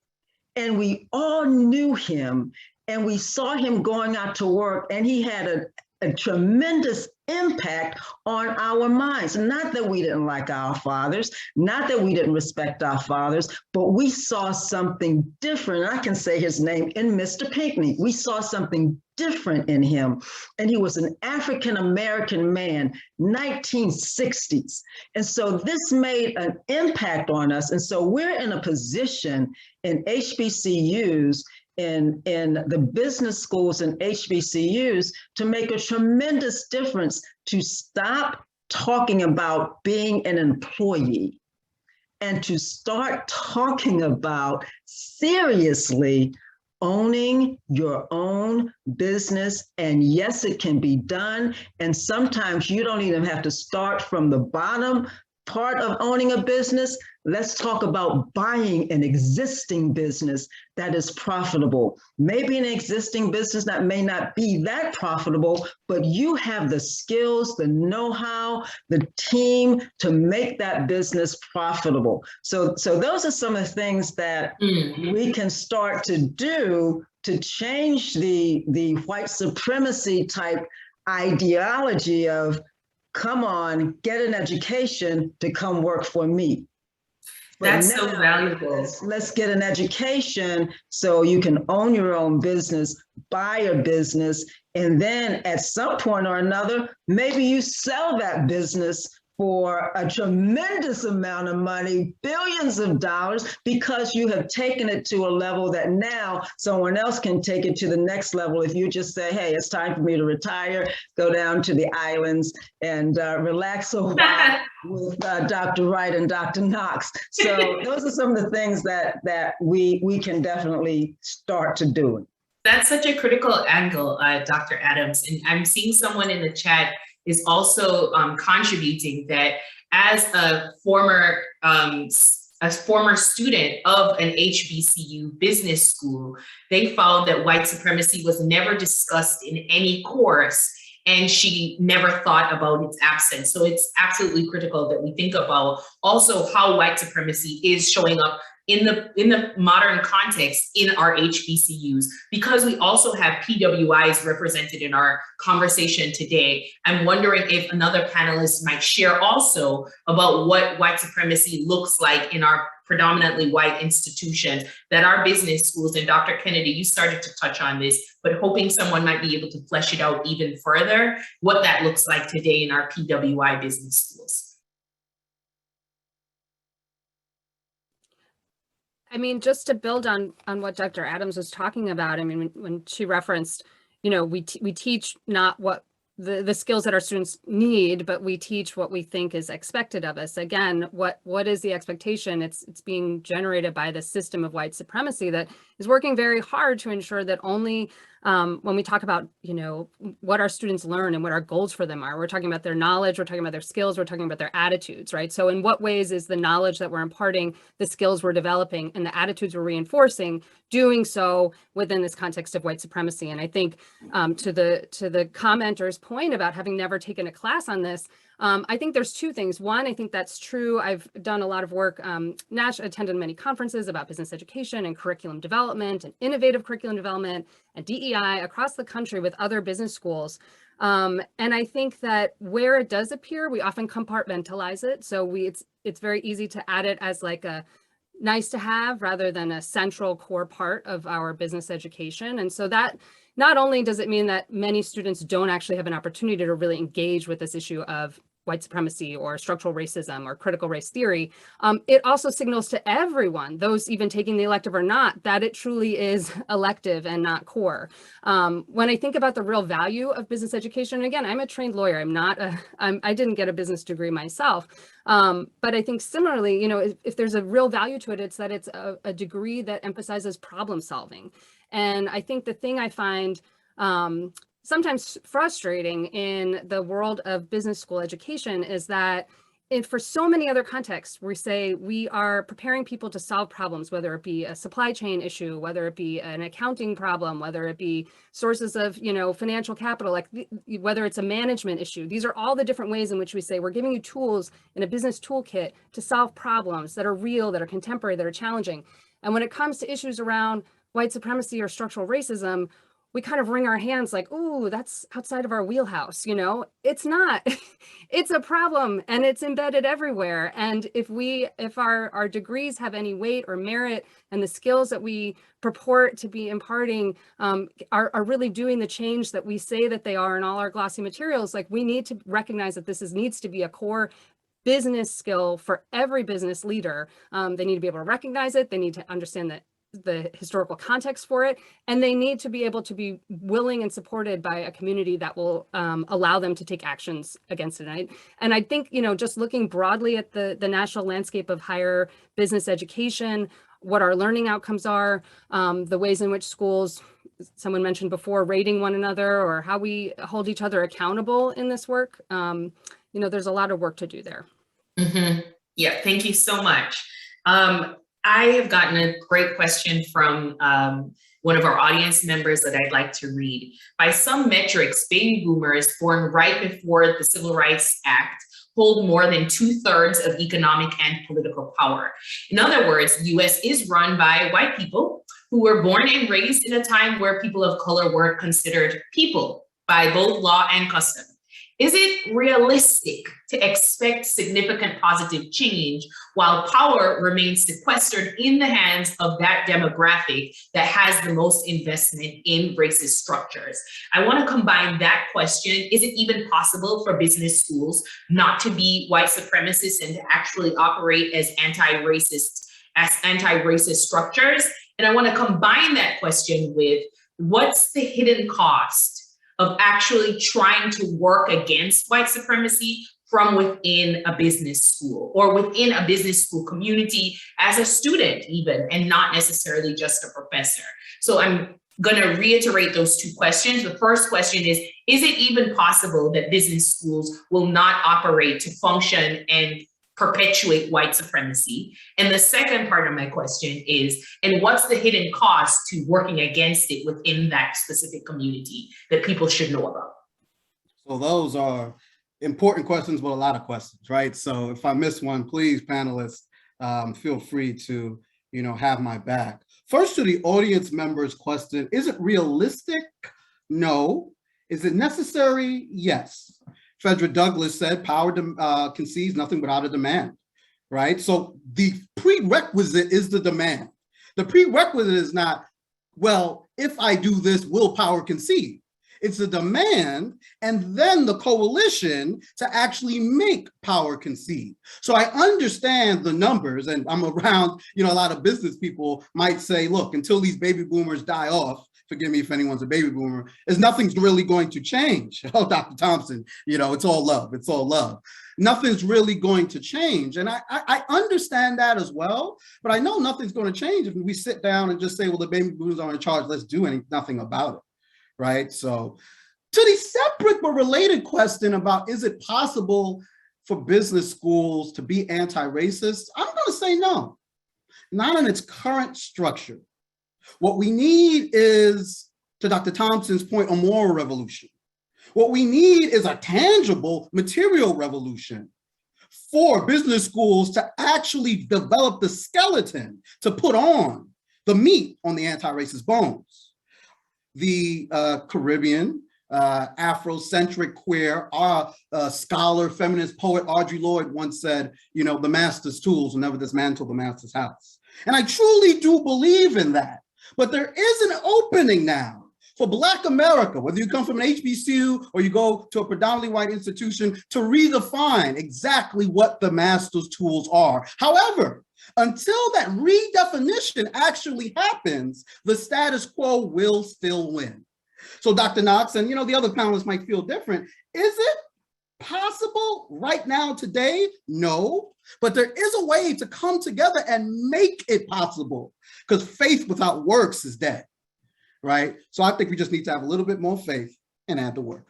And we all knew him, and we saw him going out to work, and he had a tremendous impact on our minds. Not that we didn't like our fathers, not that we didn't respect our fathers, but we saw something different. I can say his name, in Mr. Pinckney. We saw something different in him. And he was an African-American man, 1960s. And so this made an impact on us. And so we're in a position in HBCUs, in the business schools and HBCUs, to make a tremendous difference, to stop talking about being an employee and to start talking about seriously owning your own business. And yes, it can be done. And sometimes you don't even have to start from the bottom part of owning a business. Let's talk about buying an existing business that is profitable. Maybe an existing business that may not be that profitable, but you have the skills, the know-how, the team to make that business profitable. So those are some of the things that we can start to do to change the white supremacy type ideology of, come on, get an education to come work for me. That's so valuable. Let's get an education so you can own your own business, buy a business, and then at some point or another, maybe you sell that business for a tremendous amount of money, billions of dollars, because you have taken it to a level that now someone else can take it to the next level. If you just say, hey, it's time for me to retire, go down to the islands and relax a while with Dr. Wright and Dr. Knox. So those are some of the things that we can definitely start to do. That's such a critical angle, Dr. Adams. And I'm seeing someone in the chat is also contributing that as a former student of an HBCU business school, they found that white supremacy was never discussed in any course, and she never thought about its absence. So it's absolutely critical that we think about also how white supremacy is showing up in the modern context in our HBCUs, because we also have PWIs represented in our conversation today. I'm wondering if another panelist might share also about what white supremacy looks like in our predominantly white institutions that are business schools. And Dr. Kennedy, you started to touch on this, but hoping someone might be able to flesh it out even further, what that looks like today in our PWI business schools. I mean, just to build on what Dr. Adams was talking about, I mean, when she referenced, you know, we teach not what the skills that our students need, but we teach what we think is expected of us. Again, what is the expectation? It's being generated by the system of white supremacy that is working very hard to ensure that only when we talk about, you know, what our students learn and what our goals for them are, we're talking about their knowledge, we're talking about their skills, we're talking about their attitudes, right? So in what ways is the knowledge that we're imparting, the skills we're developing, and the attitudes we're reinforcing, doing so within this context of white supremacy? And I think to the commenter's point about having never taken a class on this, I think there's two things. One, I think that's true. I've done a lot of work, attended many conferences about business education and curriculum development and innovative curriculum development and DEI across the country with other business schools. And I think that where it does appear, we often compartmentalize it. So it's very easy to add it as like a nice to have rather than a central core part of our business education. And so that not only does it mean that many students don't actually have an opportunity to really engage with this issue of white supremacy or structural racism or critical race theory, it also signals to everyone, those even taking the elective or not, that it truly is elective and not core. When I think about the real value of business education, and again, I'm a trained lawyer. I didn't get a business degree myself. But I think similarly, if there's a real value to it, it's that it's a degree that emphasizes problem solving. And I think the thing I find sometimes frustrating in the world of business school education is that for so many other contexts, we say we are preparing people to solve problems, whether it be a supply chain issue, whether it be an accounting problem, whether it be sources of, financial capital, like whether it's a management issue. These are all the different ways in which we say we're giving you tools in a business toolkit to solve problems that are real, that are contemporary, that are challenging. And when it comes to issues around white supremacy or structural racism, we kind of wring our hands like, ooh, that's outside of our wheelhouse. It's not. It's a problem and it's embedded everywhere. And if our degrees have any weight or merit and the skills that we purport to be imparting are really doing the change that we say that they are in all our glossy materials, like we need to recognize that this needs to be a core business skill for every business leader. They need to be able to recognize it. They need to understand that the historical context for it, and they need to be able to be willing and supported by a community that will allow them to take actions against it. And I think, just looking broadly at the national landscape of higher business education, what our learning outcomes are, the ways in which schools, someone mentioned before, rating one another or how we hold each other accountable in this work, there's a lot of work to do there. Mm-hmm. Yeah, thank you so much. I have gotten a great question from one of our audience members that I'd like to read. By some metrics, baby boomers born right before the Civil Rights Act hold more than 2/3 of economic and political power. In other words, the US is run by white people who were born and raised in a time where people of color weren't considered people by both law and custom. Is it realistic to expect significant positive change while power remains sequestered in the hands of that demographic that has the most investment in racist structures? I want to combine that question. Is it even possible for business schools not to be white supremacists and to actually operate as anti-racist structures? And I want to combine that question with what's the hidden cost of actually trying to work against white supremacy from within a business school or within a business school community as a student even, and not necessarily just a professor. So I'm going to reiterate those two questions. The first question is it even possible that business schools will not operate to function and perpetuate white supremacy? And the second part of my question is, and what's the hidden cost to working against it within that specific community that people should know about? So those are important questions, but a lot of questions, right? So if I miss one, please, panelists, feel free to, have my back. First, to the audience members' question, is it realistic? No. Is it necessary? Yes. Frederick Douglass said, power concedes nothing without a demand, right? So the prerequisite is the demand. The prerequisite is not, well, if I do this, will power concede? It's the demand and then the coalition to actually make power concede. So I understand the numbers, and I'm around, a lot of business people might say, look, until these baby boomers die off, forgive me if anyone's a baby boomer, nothing's really going to change. Oh, Dr. Thompson, it's all love. It's all love. Nothing's really going to change. And I understand that as well, but I know nothing's going to change if we sit down and just say, well, the baby boomers are in charge, let's do nothing about it, right? So to the separate but related question about, is it possible for business schools to be anti-racist? I'm going to say no, not in its current structure. What we need is, to Dr. Thompson's point, a moral revolution. What we need is a tangible material revolution for business schools to actually develop the skeleton to put on the meat on the anti-racist bones. The Caribbean, Afrocentric queer, scholar, feminist poet Audre Lorde once said, you know, the master's tools will never dismantle the master's house. And I truly do believe in that. But there is an opening now for Black America, whether you come from an HBCU or you go to a predominantly white institution, to redefine exactly what the master's tools are. However, until that redefinition actually happens, the status quo will still win. So Dr. Knox, and you know, the other panelists might feel different. Is it possible right now today? No, but there is a way to come together and make it possible, because faith without works is dead, right? So I think we just need to have a little bit more faith and add the work.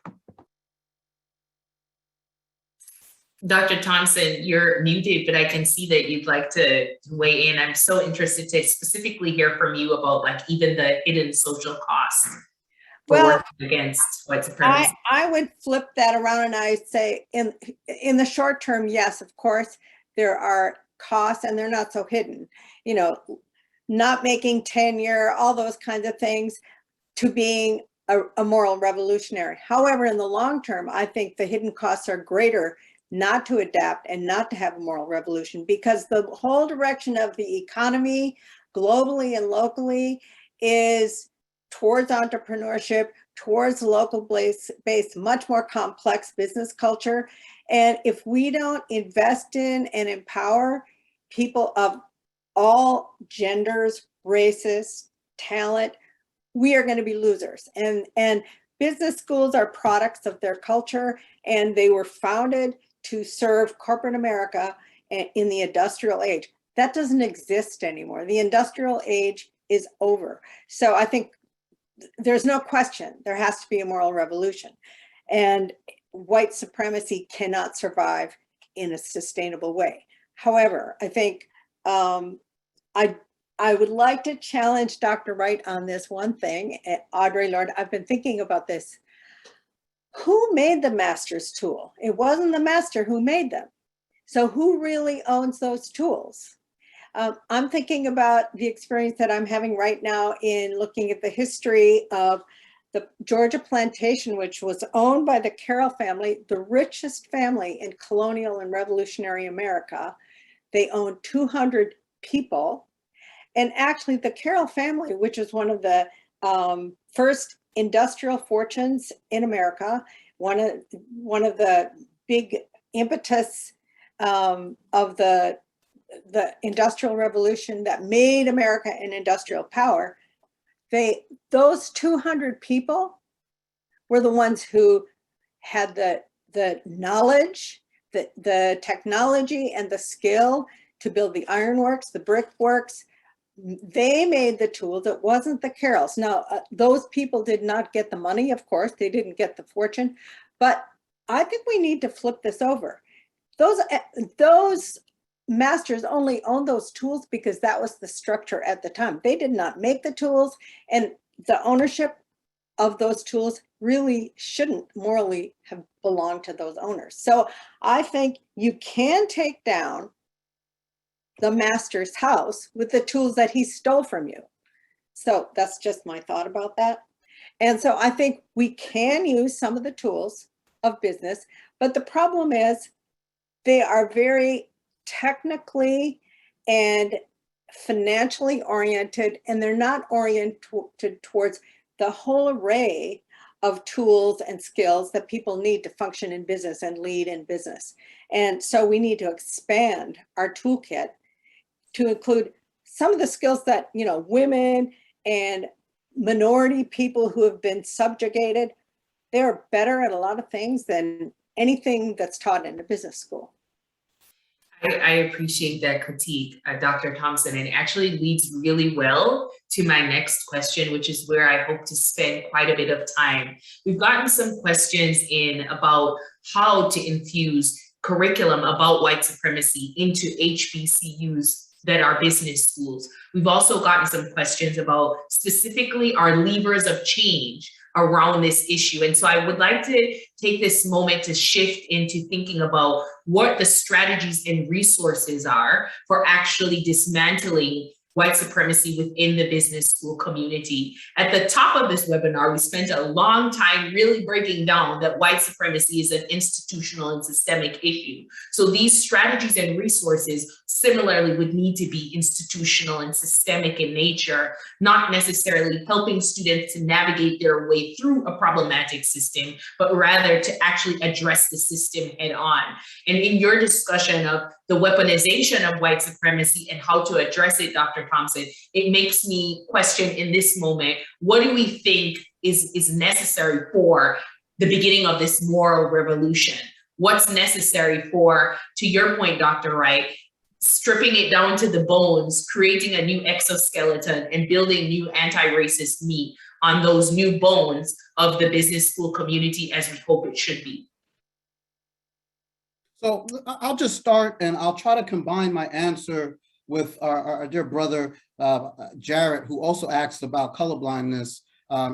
Dr. Thompson, you're muted, but I can see that you'd like to weigh in. I'm so interested to specifically hear from you about like even the hidden social costs for working against white supremacy. I would flip that around and I'd say in the short term, yes, of course, there are costs and they're not so hidden. You know, not making tenure, all those kinds of things, to being a moral revolutionary. However, in the long term, I think the hidden costs are greater not to adapt and not to have a moral revolution, because the whole direction of the economy globally and locally is towards entrepreneurship, towards local based, much more complex business culture. And if we don't invest in and empower people of all genders, races, talent, we are going to be losers. And business schools are products of their culture, and they were founded to serve corporate America in the industrial age. That doesn't exist anymore. The industrial age is over. So I think there's no question there has to be a moral revolution, and white supremacy cannot survive in a sustainable way. However, I think I would like to challenge Dr. Wright on this one thing. Audre Lorde, I've been thinking about this. Who made the master's tool? It wasn't the master who made them. So who really owns those tools? I'm thinking about the experience that I'm having right now in looking at the history of the Georgia plantation, which was owned by the Carroll family, the richest family in colonial and revolutionary America. They owned 200 people. And actually the Carroll family, which is one of the first industrial fortunes in America, one of the big impetus of the Industrial Revolution that made America an industrial power, those 200 people were the ones who had the knowledge, the technology, and the skill to build the ironworks, the brickworks. They made the tools. It wasn't the Carrolls. Now, those people did not get the money, of course. They didn't get the fortune. But I think we need to flip this over. Those masters only owned those tools because that was the structure at the time. They did not make the tools, and the ownership of those tools really shouldn't morally have belonged to those owners. So I think you can take down the master's house with the tools that he stole from you. So that's just my thought about that. And so I think we can use some of the tools of business, but the problem is they are very technically and financially oriented, and they're not oriented towards the whole array of tools and skills that people need to function in business and lead in business. And so we need to expand our toolkit to include some of the skills that, you know, women and minority people who have been subjugated, they're better at a lot of things than anything that's taught in a business school. I appreciate that critique, Dr. Thompson, and it actually leads really well to my next question, which is where I hope to spend quite a bit of time. We've gotten some questions in about how to infuse curriculum about white supremacy into HBCUs that are business schools. We've also gotten some questions about specifically our levers of change around this issue. And so I would like to take this moment to shift into thinking about what the strategies and resources are for actually dismantling white supremacy within the business school community. At the top of this webinar, we spent a long time really breaking down that white supremacy is an institutional and systemic issue. So these strategies and resources similarly would need to be institutional and systemic in nature, not necessarily helping students to navigate their way through a problematic system, but rather to actually address the system head on. And in your discussion of the weaponization of white supremacy and how to address it, Dr. Thompson, it makes me question in this moment, what do we think is necessary for the beginning of this moral revolution? What's necessary for, to your point, Dr. Wright, stripping it down to the bones, creating a new exoskeleton and building new anti-racist meat on those new bones of the business school community as we hope it should be? So I'll just start and I'll try to combine my answer with our dear brother, Jarrett, who also asked about colorblindness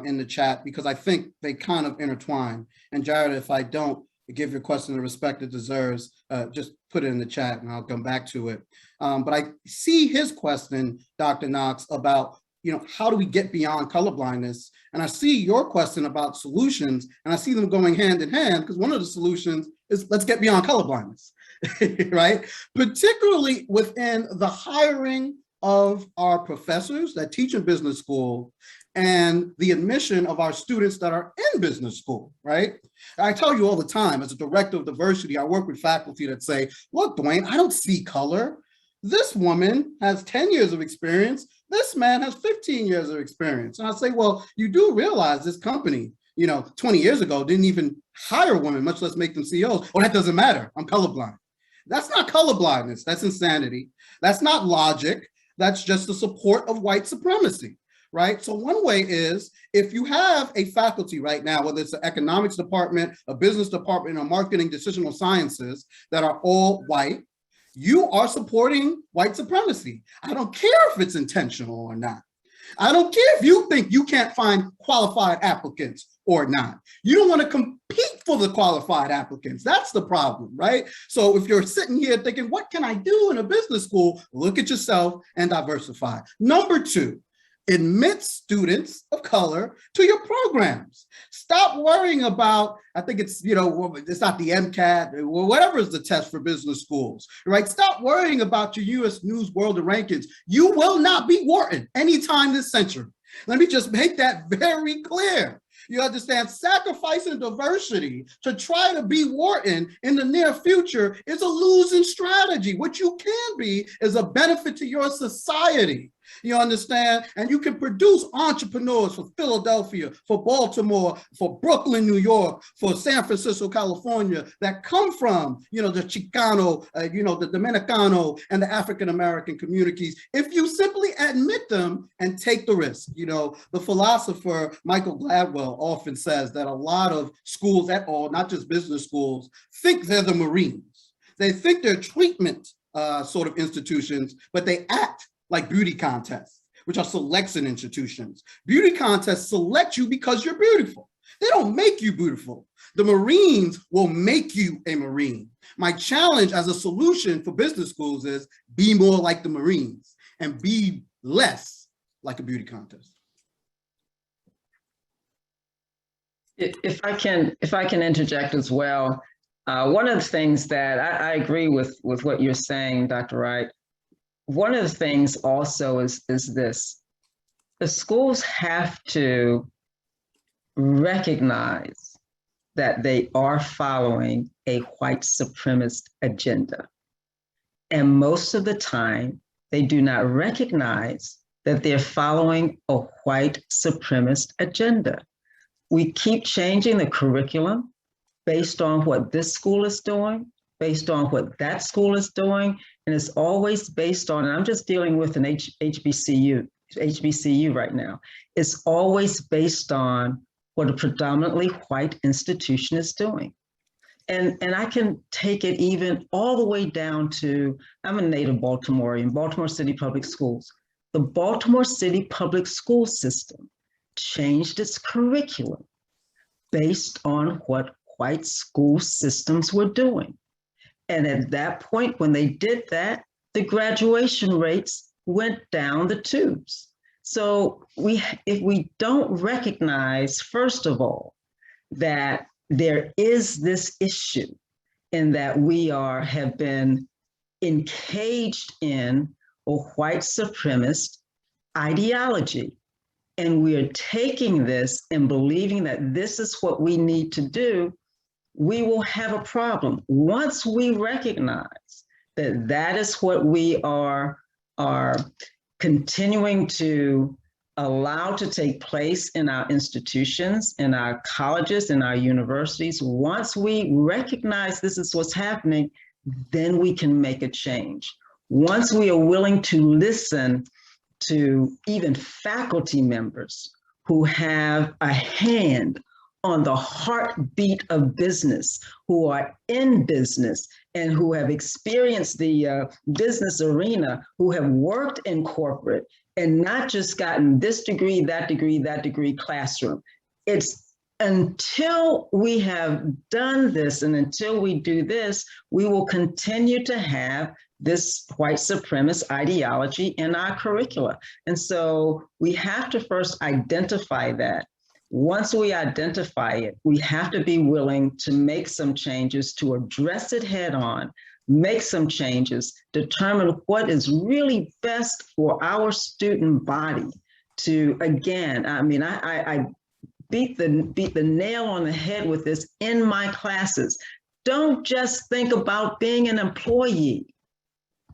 in the chat, because I think they kind of intertwine. And Jarrett, if I don't give your question the respect it deserves, just put it in the chat and I'll come back to it. But I see his question, Dr. Knox, about how do we get beyond colorblindness? And I see your question about solutions, and I see them going hand in hand, because one of the solutions is let's get beyond colorblindness, right? Particularly within the hiring of our professors that teach in business school and the admission of our students that are in business school, right? I tell you all the time, as a director of diversity, I work with faculty that say, look, Dwayne, I don't see color. This woman has 10 years of experience. This man has 15 years of experience. And I say, well, you do realize this company, 20 years ago didn't even hire women, much less make them CEOs. Well, that doesn't matter. I'm colorblind. That's not colorblindness. That's insanity. That's not logic. That's just the support of white supremacy, right? So one way is if you have a faculty right now, whether it's an economics department, a business department, or marketing decisional sciences that are all white, you are supporting white supremacy. I don't care if it's intentional or not. I don't care if you think you can't find qualified applicants or not. You don't want to compete for the qualified applicants. That's the problem, right? So if you're sitting here thinking, what can I do in a business school? Look at yourself and diversify. Number two, admit students of color to your programs. Stop worrying about, I think it's, it's not the MCAT, or whatever is the test for business schools, right? Stop worrying about your US News World Rankings. You will not be Wharton anytime this century. Let me just make that very clear. You understand, sacrificing diversity to try to be Wharton in the near future is a losing strategy. What you can be is a benefit to your society. You understand? And you can produce entrepreneurs for Philadelphia, for Baltimore, for Brooklyn, New York, for San Francisco, California, that come from, the Chicano, the Dominicano, and the African-American communities, if you simply admit them and take the risk. The philosopher Michael Gladwell often says that a lot of schools at all, not just business schools, think they're the Marines. They think they're treatment sort of institutions, but they act like beauty contests, which are selection institutions. Beauty contests select you because you're beautiful. They don't make you beautiful. The Marines will make you a Marine. My challenge as a solution for business schools is be more like the Marines and be less like a beauty contest. If I can interject as well, one of the things that I agree with what you're saying, Dr. Wright. One of the things also is this: the schools have to recognize that they are following a white supremacist agenda. And most of the time, they do not recognize that they're following a white supremacist agenda. We keep changing the curriculum based on what this school is doing, based on what that school is doing, and it's always based on, and I'm just dealing with an HBCU right now, it's always based on what a predominantly white institution is doing. And I can take it even all the way down to, I'm a native Baltimorean, Baltimore City Public Schools. The Baltimore City Public School system changed its curriculum based on what white school systems were doing. And at that point, when they did that, the graduation rates went down the tubes. So if we don't recognize, first of all, that there is this issue and that we have been encaged in a white supremacist ideology, and we are taking this and believing that this is what we need to do, we will have a problem. Once we recognize that that is what we are continuing to allow to take place in our institutions, in our colleges, in our universities, once we recognize this is what's happening, then we can make a change. Once we are willing to listen to even faculty members who have a hand on the heartbeat of business, who are in business and who have experienced the business arena, who have worked in corporate and not just gotten this degree, that degree, that degree classroom. It's until we have done this and until we do this, we will continue to have this white supremacist ideology in our curricula. And so we have to first identify that. Once we identify it, we have to be willing to make some changes to address it head on, make some changes, determine what is really best for our student body to, again, I mean, I beat the nail on the head with this in my classes. Don't just think about being an employee.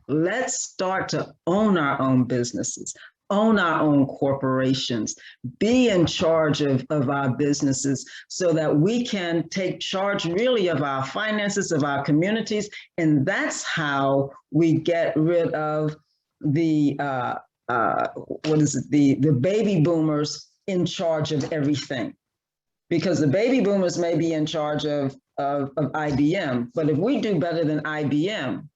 Let's start to own our own businesses, own our own corporations, be in charge of our businesses so that we can take charge really of our finances, of our communities. And that's how we get rid of the, the baby boomers in charge of everything. Because the baby boomers may be in charge of IBM, but if we do better than IBM,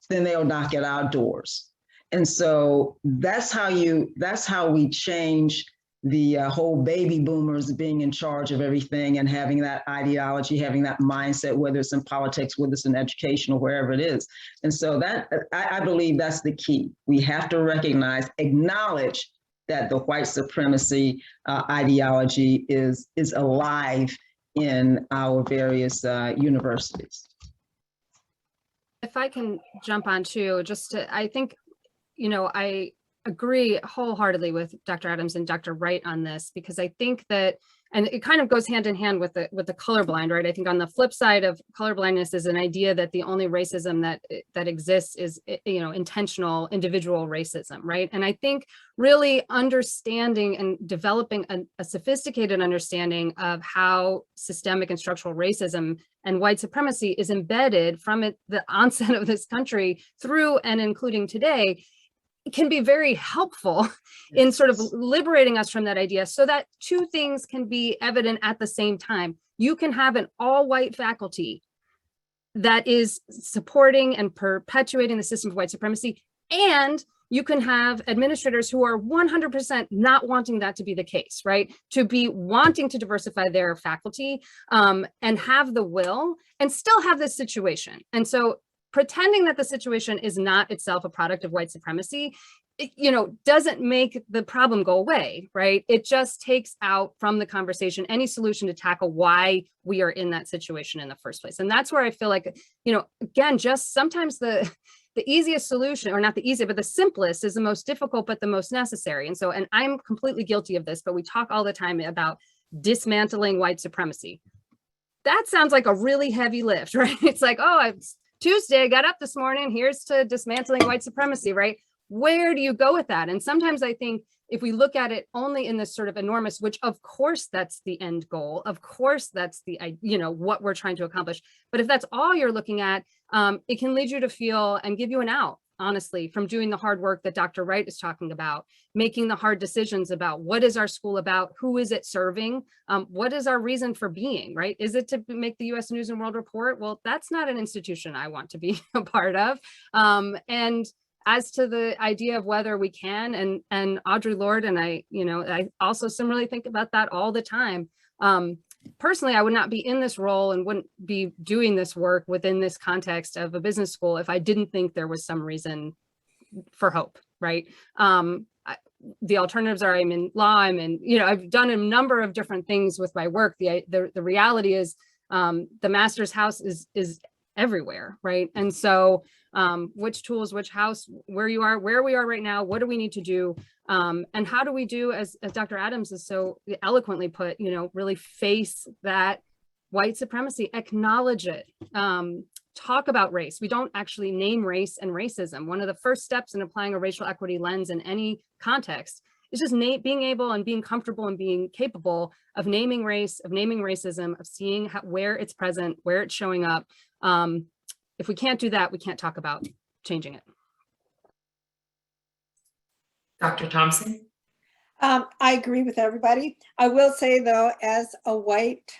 then they'll knock at our doors. And so that's how we change the whole baby boomers being in charge of everything and having that ideology, having that mindset, whether it's in politics, whether it's in education or wherever it is. And so that I believe that's the key. We have to recognize, acknowledge that the white supremacy ideology is alive in our various universities. If I can jump on too, I think, I agree wholeheartedly with Dr. Adams and Dr. Wright on this, because I think that, and it kind of goes hand in hand with the colorblind, right? I think on the flip side of colorblindness is an idea that the only racism that exists is, intentional individual racism, right? And I think really understanding and developing a sophisticated understanding of how systemic and structural racism and white supremacy is embedded from the onset of this country through and including today can be very helpful in sort of liberating us from that idea, so that two things can be evident at the same time. You can have an all-white faculty that is supporting and perpetuating the system of white supremacy, and you can have administrators who are 100% not wanting that to be the case, right? To be wanting to diversify their faculty and have the will and still have this situation. And so pretending that the situation is not itself a product of white supremacy, doesn't make the problem go away, right? It just takes out from the conversation any solution to tackle why we are in that situation in the first place. And that's where I feel like, again, just sometimes the easiest solution, or not the easiest, but the simplest is the most difficult, but the most necessary. And I'm completely guilty of this, but we talk all the time about dismantling white supremacy. That sounds like a really heavy lift, right? It's like, Tuesday, I got up this morning, here's to dismantling white supremacy, right? Where do you go with that? And sometimes I think if we look at it only in this sort of enormous, which of course that's the end goal, of course that's the, what we're trying to accomplish. But if that's all you're looking at, it can lead you to feel and give you an out, honestly, from doing the hard work that Dr. Wright is talking about, making the hard decisions about what is our school about, who is it serving, what is our reason for being, right? Is it to make the US News and World Report? Well, that's not an institution I want to be a part of. And as to the idea of whether we can, and Audre Lorde and I, I also similarly think about that all the time. Personally, I would not be in this role and wouldn't be doing this work within this context of a business school if I didn't think there was some reason for hope, right? The alternatives are I'm in law, I've done a number of different things with my work. The reality is the master's house is everywhere, right? And so which tools, which house, where we are right now, what do we need to do? And how do we do, as Dr. Adams has so eloquently put, really face that white supremacy, acknowledge it, talk about race. We don't actually name race and racism. One of the first steps in applying a racial equity lens in any context is just being able and being comfortable and being capable of naming race, of naming racism, of seeing where it's present, where it's showing up. If we can't do that, we can't talk about changing it. Dr. Thompson? I agree with everybody. I will say though, as a white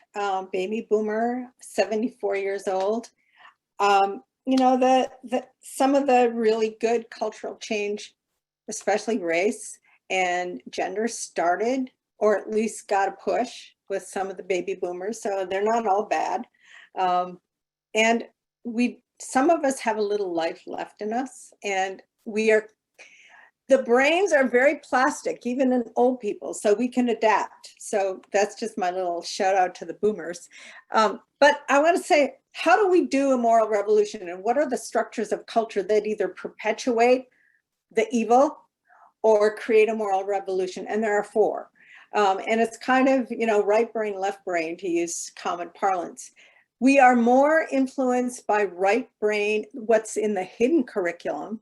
baby boomer, 74 years old, some of the really good cultural change, especially race and gender, started, or at least got a push with some of the baby boomers. So they're not all bad. And some of us have a little life left in us, and the brains are very plastic, even in old people, so we can adapt. So that's just my little shout out to the boomers. But I want to say, how do we do a moral revolution, and what are the structures of culture that either perpetuate the evil or create a moral revolution? And there are four. And it's kind of, right brain, left brain, to use common parlance. We are more influenced by right brain, what's in the hidden curriculum,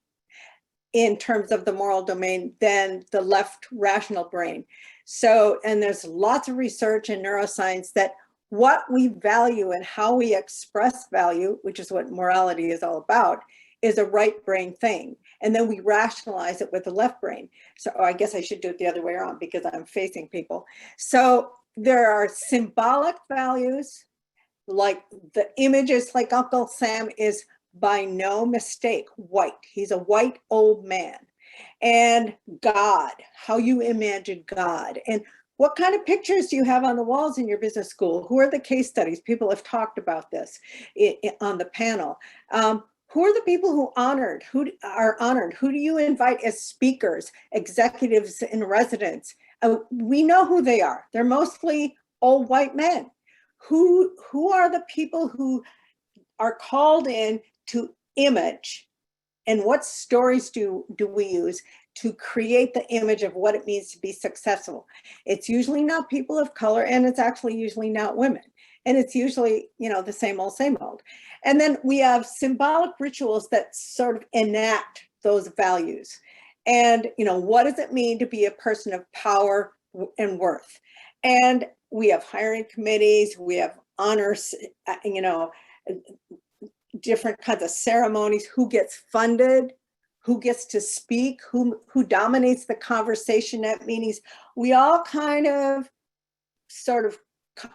in terms of the moral domain, than the left rational brain. So, and there's lots of research in neuroscience that what we value and how we express value, which is what morality is all about, is a right brain thing. And then we rationalize it with the left brain. So I guess I should do it the other way around because I'm facing people. So there are symbolic values, like the images, like Uncle Sam is by no mistake white. He's a white old man. And God, how you imagine God. And what kind of pictures do you have on the walls in your business school? Who are the case studies? People have talked about this on the panel. Who are the people who are honored? Who do you invite as speakers, executives in residence? We know who they are. They're mostly old white men. Who are the people who are called in to image, and what stories do we use to create the image of what it means to be successful? It's usually not people of color, and it's actually usually not women. And it's usually, the same old. And then we have symbolic rituals that sort of enact those values. And, what does it mean to be a person of power and worth? And we have hiring committees, we have honors, different kinds of ceremonies, who gets funded, who gets to speak, who dominates the conversation at meetings. We all kind of sort of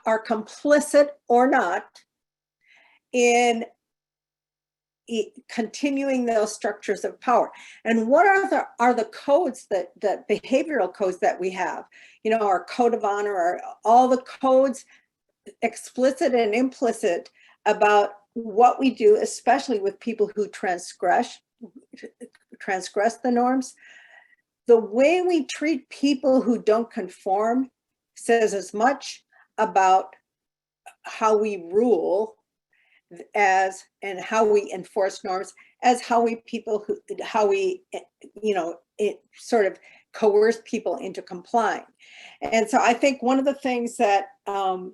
are complicit or not in continuing those structures of power. And what are the codes that behavioral codes that we have? Our code of honor, all the codes, explicit and implicit, about what we do, especially with people who transgress the norms. The way we treat people who don't conform says as much about how we rule and how we enforce norms as how we sort of coerce people into complying. And so I think one of the things that I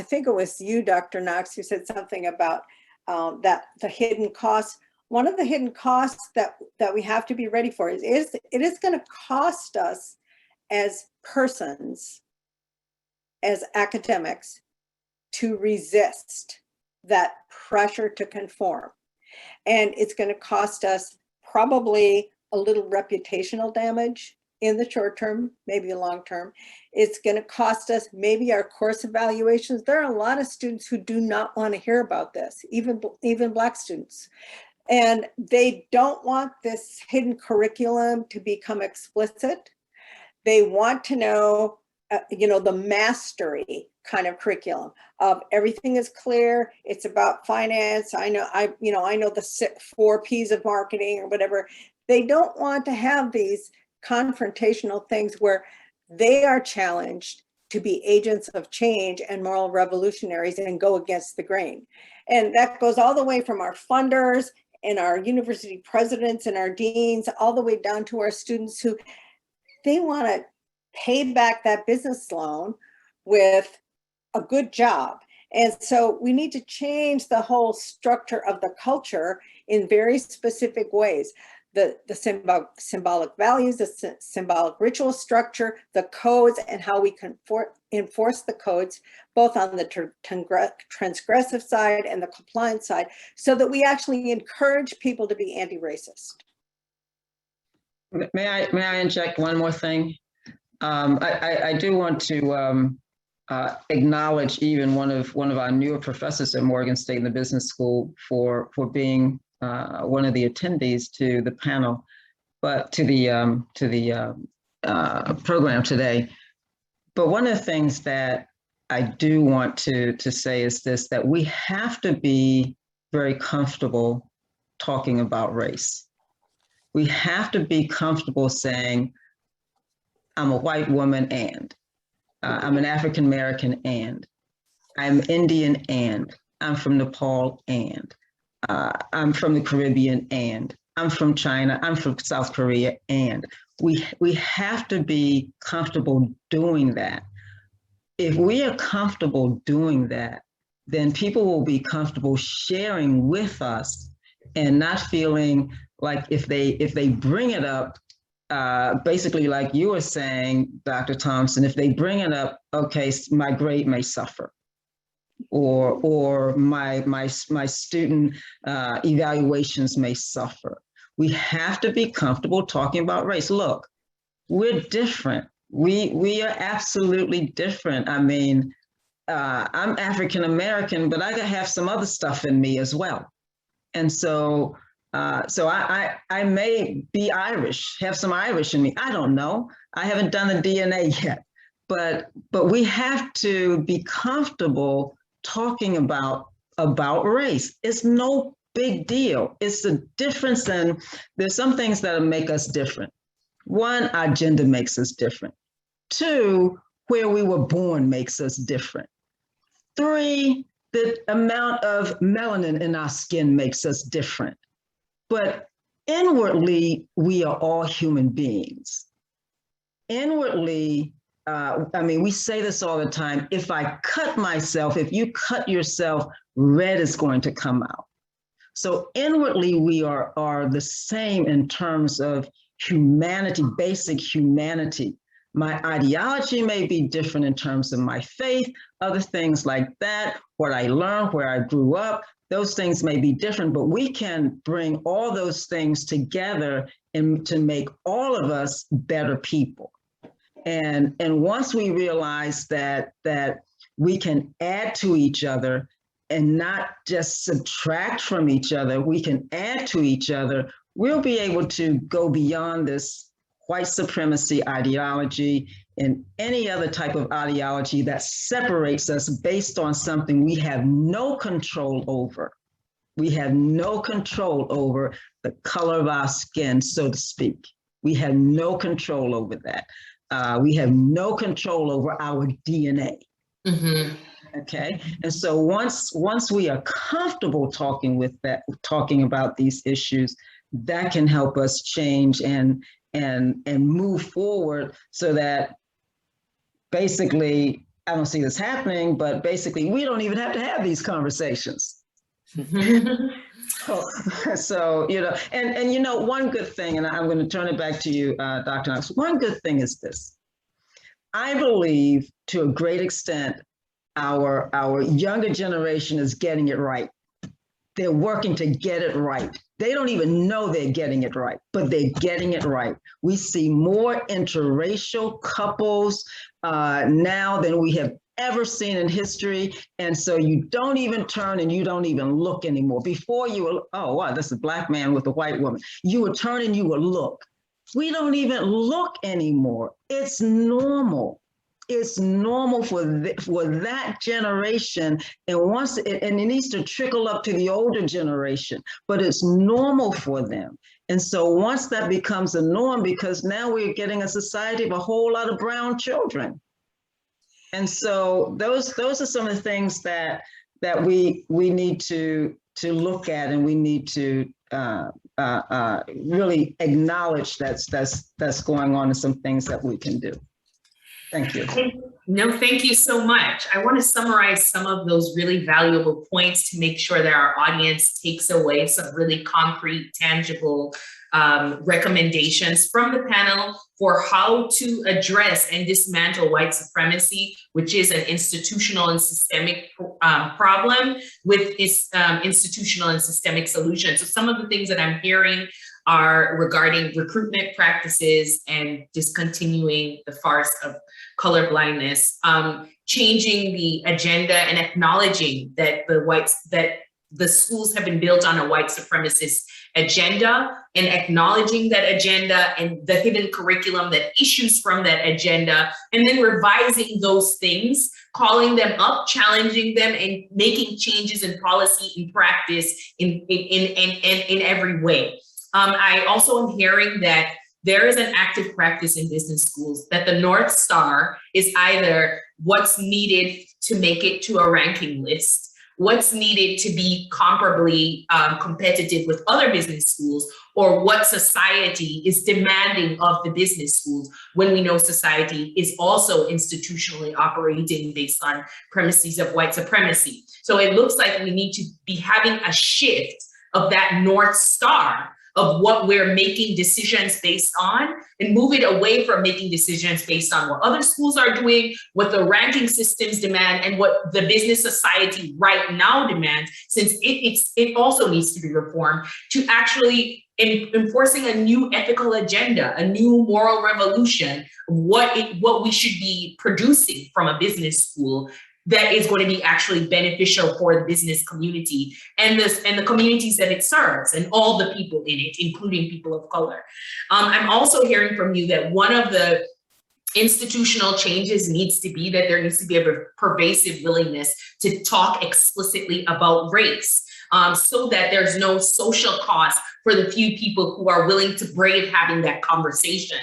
think it was you, Dr. Knox, who said something about that the hidden costs. One of the hidden costs that we have to be ready for is it is going to cost us as persons, as academics, to resist that pressure to conform. And it's going to cost us probably a little reputational damage in the short term, maybe the long term. It's going to cost us maybe our course evaluations. There are a lot of students who do not want to hear about this, even Black students. And they don't want this hidden curriculum to become explicit. They want to know, the mastery kind of curriculum of everything is clear. It's about finance. I know the 4 P's of marketing or whatever. They don't want to have these confrontational things where they are challenged to be agents of change and moral revolutionaries and go against the grain. And that goes all the way from our funders and our university presidents and our deans, all the way down to our students who they want to pay back that business loan with a good job. And so we need to change the whole structure of the culture in very specific ways. The symbolic values, the symbolic ritual structure, the codes, and how we can enforce the codes, both on the transgressive side and the compliance side, so that we actually encourage people to be anti-racist. May I inject one more thing? I do want to acknowledge even one of our newer professors at Morgan State in the business school for being one of the attendees to the panel, but to the program today. But one of the things that I do want to say is this, that we have to be very comfortable talking about race. We have to be comfortable saying, I'm a white woman and I'm an African-American and I'm Indian and I'm from Nepal and I'm from the Caribbean and I'm from China, I'm from South Korea, and we have to be comfortable doing that. If we are comfortable doing that, then people will be comfortable sharing with us and not feeling like if they bring it up, basically like you were saying, Dr. Thompson, if they bring it up, okay, my grade may suffer, or my student evaluations may suffer. We have to be comfortable talking about race. Look, we're different. We are absolutely different. I mean, I'm African-American, but I have some other stuff in me as well. And so I may be Irish, have some Irish in me. I don't know. I haven't done the DNA yet, but we have to be comfortable talking about race. It's no big deal. It's the difference, and there's some things that make us different. One, our gender makes us different. Two, where we were born makes us different. Three, the amount of melanin in our skin makes us different. But inwardly, we are all human beings. Inwardly, we say this all the time, if I cut myself, if you cut yourself, red is going to come out. So inwardly, we are the same in terms of humanity, basic humanity. My ideology may be different in terms of my faith, other things like that, what I learned, where I grew up, those things may be different, but we can bring all those things together and to make all of us better people. And once we realize that we can add to each other and not just subtract from each other, we can add to each other, we'll be able to go beyond this white supremacy ideology and any other type of ideology that separates us based on something we have no control over. We have no control over the color of our skin, so to speak. We have no control over that. We have no control over our DNA. Mm-hmm. Okay, and so once we are comfortable talking about these issues, that can help us change and move forward, so that basically, I don't see this happening, but basically we don't even have to have these conversations. So, and one good thing, and I'm going to turn it back to you, Dr. Knox, one good thing is this. I believe to a great extent, our younger generation is getting it right. They're working to get it right. They don't even know they're getting it right, but they're getting it right. We see more interracial couples now than we have ever seen in history. And so you don't even turn and you don't even look anymore. Before you were, oh, wow, this is a Black man with a white woman. You would turn and you would look. We don't even look anymore. It's normal. It's normal for that generation. And once and it needs to trickle up to the older generation, but it's normal for them. And so once that becomes a norm, because now we're getting a society of a whole lot of brown children. And so those are some of the things that we need to look at, and we need to really acknowledge that's going on, and some things that we can do. Thank you. No, thank you so much. I want to summarize some of those really valuable points to make sure that our audience takes away some really concrete, tangible recommendations from the panel for how to address and dismantle white supremacy, which is an institutional and systemic problem, with its institutional and systemic solutions. So some of the things that I'm hearing are regarding recruitment practices and discontinuing the farce of colorblindness, changing the agenda and acknowledging that the schools have been built on a white supremacist agenda, and acknowledging that agenda and the hidden curriculum that issues from that agenda, and then revising those things, calling them up, challenging them, and making changes in policy and practice in every way. I also am hearing that there is an active practice in business schools that the North Star is either what's needed to make it to a ranking list, what's needed to be comparably competitive with other business schools, or what society is demanding of the business schools, when we know society is also institutionally operating based on premises of white supremacy. So it looks like we need to be having a shift of that North Star of what we're making decisions based on, and move it away from making decisions based on what other schools are doing, what the ranking systems demand, and what the business society right now demands, since it also needs to be reformed, to actually enforcing a new ethical agenda, a new moral revolution, what we should be producing from a business school that is going to be actually beneficial for the business community and the communities that it serves, and all the people in it, including people of color. I'm also hearing from you that one of the institutional changes needs to be that there needs to be a pervasive willingness to talk explicitly about race, so that there's no social cost for the few people who are willing to brave having that conversation.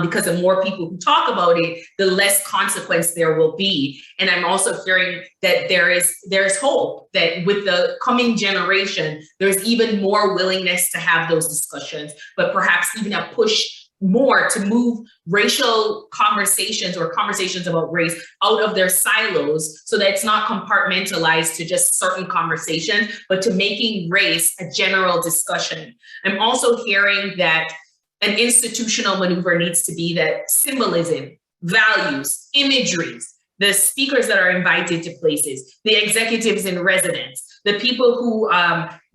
Because the more people who talk about it, the less consequence there will be. And I'm also hearing that there's hope that with the coming generation, there's even more willingness to have those discussions, but perhaps even a push more to move racial conversations or conversations about race out of their silos, so that it's not compartmentalized to just certain conversations, but to making race a general discussion. I'm also hearing that an institutional maneuver needs to be that symbolism, values, imageries, the speakers that are invited to places, the executives in residence, the people who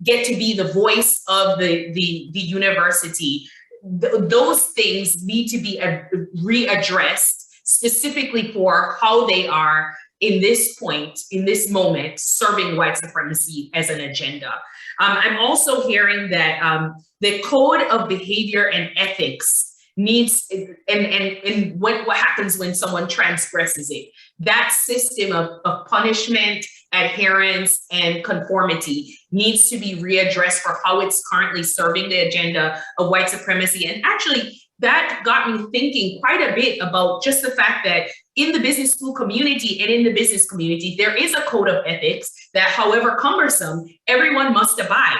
get to be the voice of the university, those things need to be readdressed specifically for how they are in this point, in this moment, serving white supremacy as an agenda. I'm also hearing that the code of behavior and ethics needs, and what happens when someone transgresses it. That system of punishment, adherence, and conformity needs to be readdressed for how it's currently serving the agenda of white supremacy. And actually, that got me thinking quite a bit about just the fact that in the business school community and in the business community, there is a code of ethics that, however cumbersome, everyone must abide.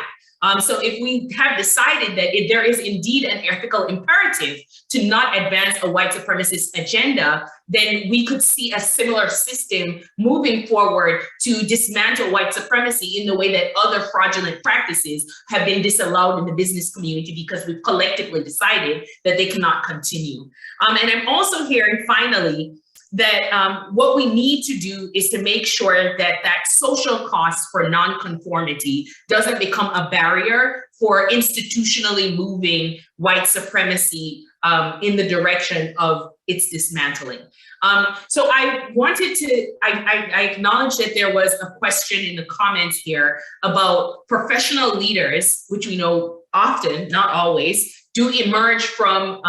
So if we have decided that there is indeed an ethical imperative to not advance a white supremacist agenda, then we could see a similar system moving forward to dismantle white supremacy in the way that other fraudulent practices have been disallowed in the business community, because we've collectively decided that they cannot continue. And I'm also hearing, finally, that what we need to do is to make sure that that social cost for nonconformity doesn't become a barrier for institutionally moving white supremacy in the direction of its dismantling. So I wanted to, I acknowledge that there was a question in the comments here about professional leaders, which we know often, not always, do emerge from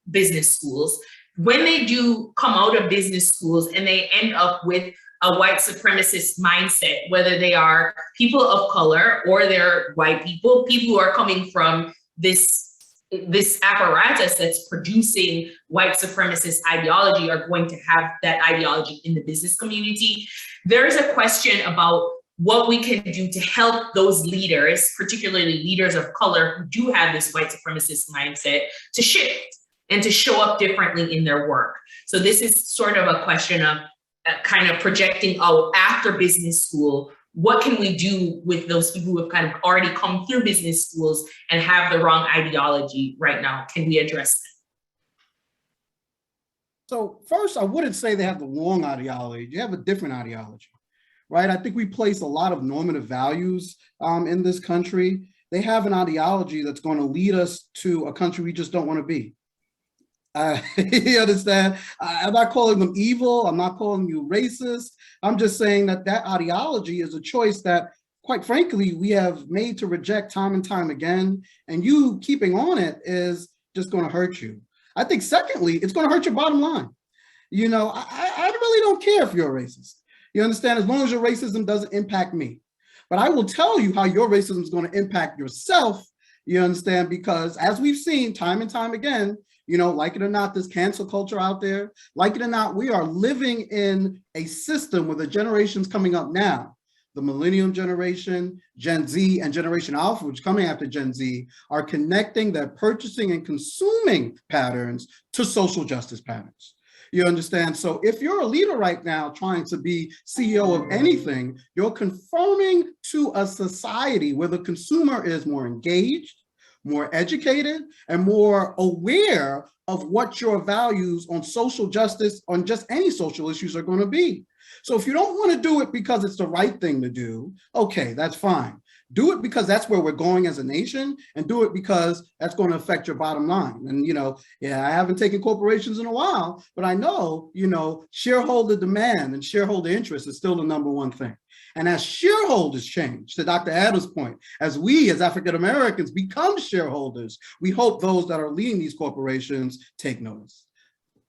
business schools. When they do come out of business schools and they end up with a white supremacist mindset, whether they are people of color or they're white people, people who are coming from this apparatus that's producing white supremacist ideology are going to have that ideology in the business community. There is a question about what we can do to help those leaders, particularly leaders of color who do have this white supremacist mindset, to shift and to show up differently in their work. So this is sort of a question of kind of projecting out after business school, what can we do with those people who have kind of already come through business schools and have the wrong ideology right now? Can we address that? So first, I wouldn't say they have the wrong ideology. They have a different ideology, right? I think we place a lot of normative values in this country. They have an ideology that's going to lead us to a country we just don't want to be. You understand? I'm not calling them evil. I'm not calling you racist. I'm just saying that that ideology is a choice that, quite frankly, we have made to reject time and time again. And you keeping on it is just going to hurt you. I think, secondly, it's going to hurt your bottom line. You know, I really don't care if you're a racist. You understand? As long as your racism doesn't impact me. But I will tell you how your racism is going to impact yourself. You understand? Because as we've seen time and time again, you know, like it or not, there's cancel culture out there. Like it or not, we are living in a system where the generations coming up now, the millennium generation, Gen Z, and Generation Alpha, which is coming after Gen Z, are connecting their purchasing and consuming patterns to social justice patterns. You understand? So if you're a leader right now trying to be CEO of anything, you're conforming to a society where the consumer is more engaged, more educated, and more aware of what your values on social justice, on just any social issues, are going to be. So if you don't want to do it because it's the right thing to do, okay, that's fine. Do it because that's where we're going as a nation, and do it because that's going to affect your bottom line. And, you know, yeah, I haven't taken corporations in a while, but I know, you know, shareholder demand and shareholder interest is still the #1 thing. And as shareholders change, to Dr. Adams' point, as we as African Americans become shareholders, we hope those that are leading these corporations take notice.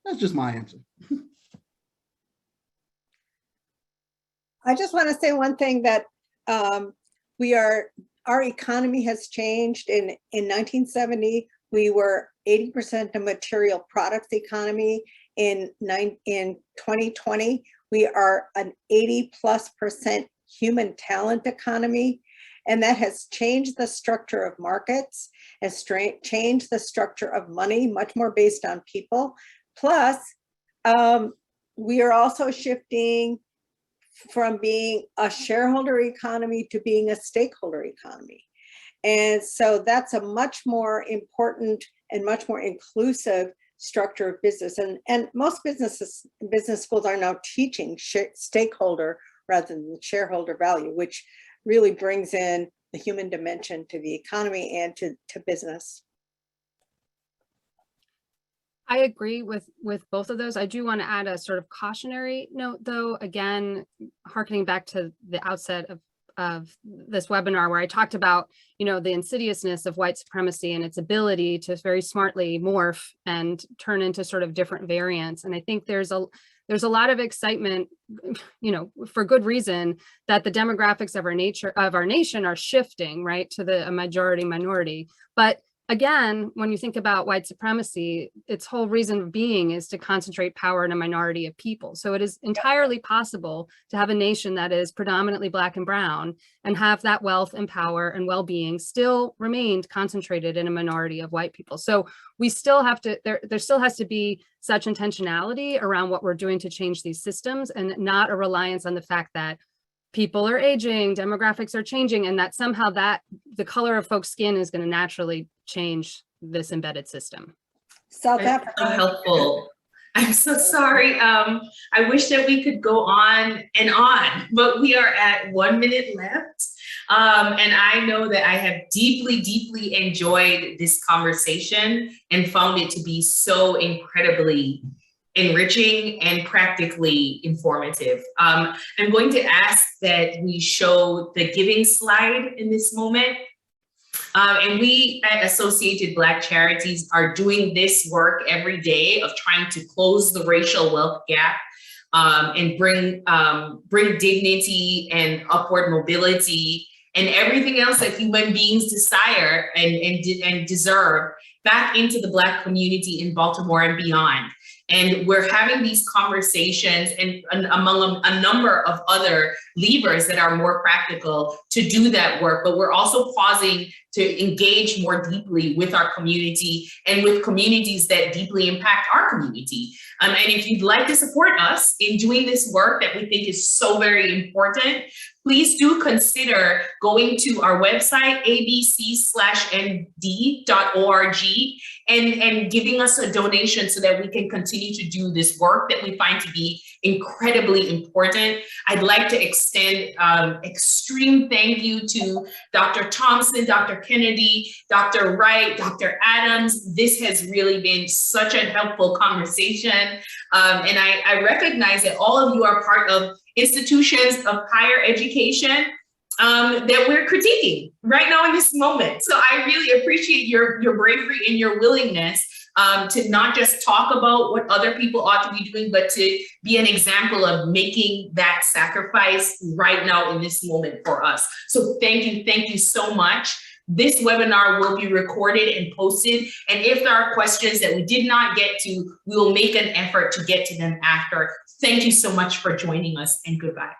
That's just my answer. I just want to say one thing, that our economy has changed. In 1970, we were 80% a material products economy. In 2020, we are an 80+% human talent economy. And that has changed the structure of markets, has changed the structure of money, much more based on people. Plus, we are also shifting from being a shareholder economy to being a stakeholder economy. And so that's a much more important and much more inclusive structure of business. And most business schools are now teaching stakeholder rather than shareholder value, which really brings in the human dimension to the economy and to business. I agree with both of those. I do want to add a sort of cautionary note, though, again, hearkening back to the outset of this webinar where I talked about, you know, the insidiousness of white supremacy and its ability to very smartly morph and turn into sort of different variants. And I think there's a lot of excitement, you know, for good reason, that the demographics of our nation are shifting, right, to the majority minority. But again, when you think about white supremacy, its whole reason of being is to concentrate power in a minority of people. So it is entirely possible to have a nation that is predominantly Black and brown and have that wealth and power and well-being still remained concentrated in a minority of white people. So we still have to, there still has to be such intentionality around what we're doing to change these systems, and not a reliance on the fact that people are aging, demographics are changing, and that somehow that the color of folks' skin is going to naturally change this embedded system. South Africa. So helpful. I'm so sorry. I wish that we could go on and on, but we are at 1 minute left. And I know that I have deeply, deeply enjoyed this conversation and found it to be so incredibly enriching and practically informative. I'm going to ask that we show the giving slide in this moment. And we at Associated Black Charities are doing this work every day of trying to close the racial wealth gap and bring dignity and upward mobility and everything else that human beings desire and deserve back into the Black community in Baltimore and beyond. And we're having these conversations and among a number of other levers that are more practical to do that work, but we're also pausing to engage more deeply with our community and with communities that deeply impact our community. And if you'd like to support us in doing this work that we think is so very important, please do consider going to our website, abc/nd.org, and giving us a donation so that we can continue to do this work that we find to be incredibly important. I'd like to extend extreme thank you to Dr. Thompson, Dr. Kennedy, Dr. Wright, Dr. Adams. This has really been such a helpful conversation. And I recognize that all of you are part of institutions of higher education that we're critiquing right now in this moment. So I really appreciate your bravery and your willingness to not just talk about what other people ought to be doing, but to be an example of making that sacrifice right now in this moment for us. So thank you so much. This webinar will be recorded and posted. And if there are questions that we did not get to, we will make an effort to get to them after. Thank you so much for joining us, and goodbye.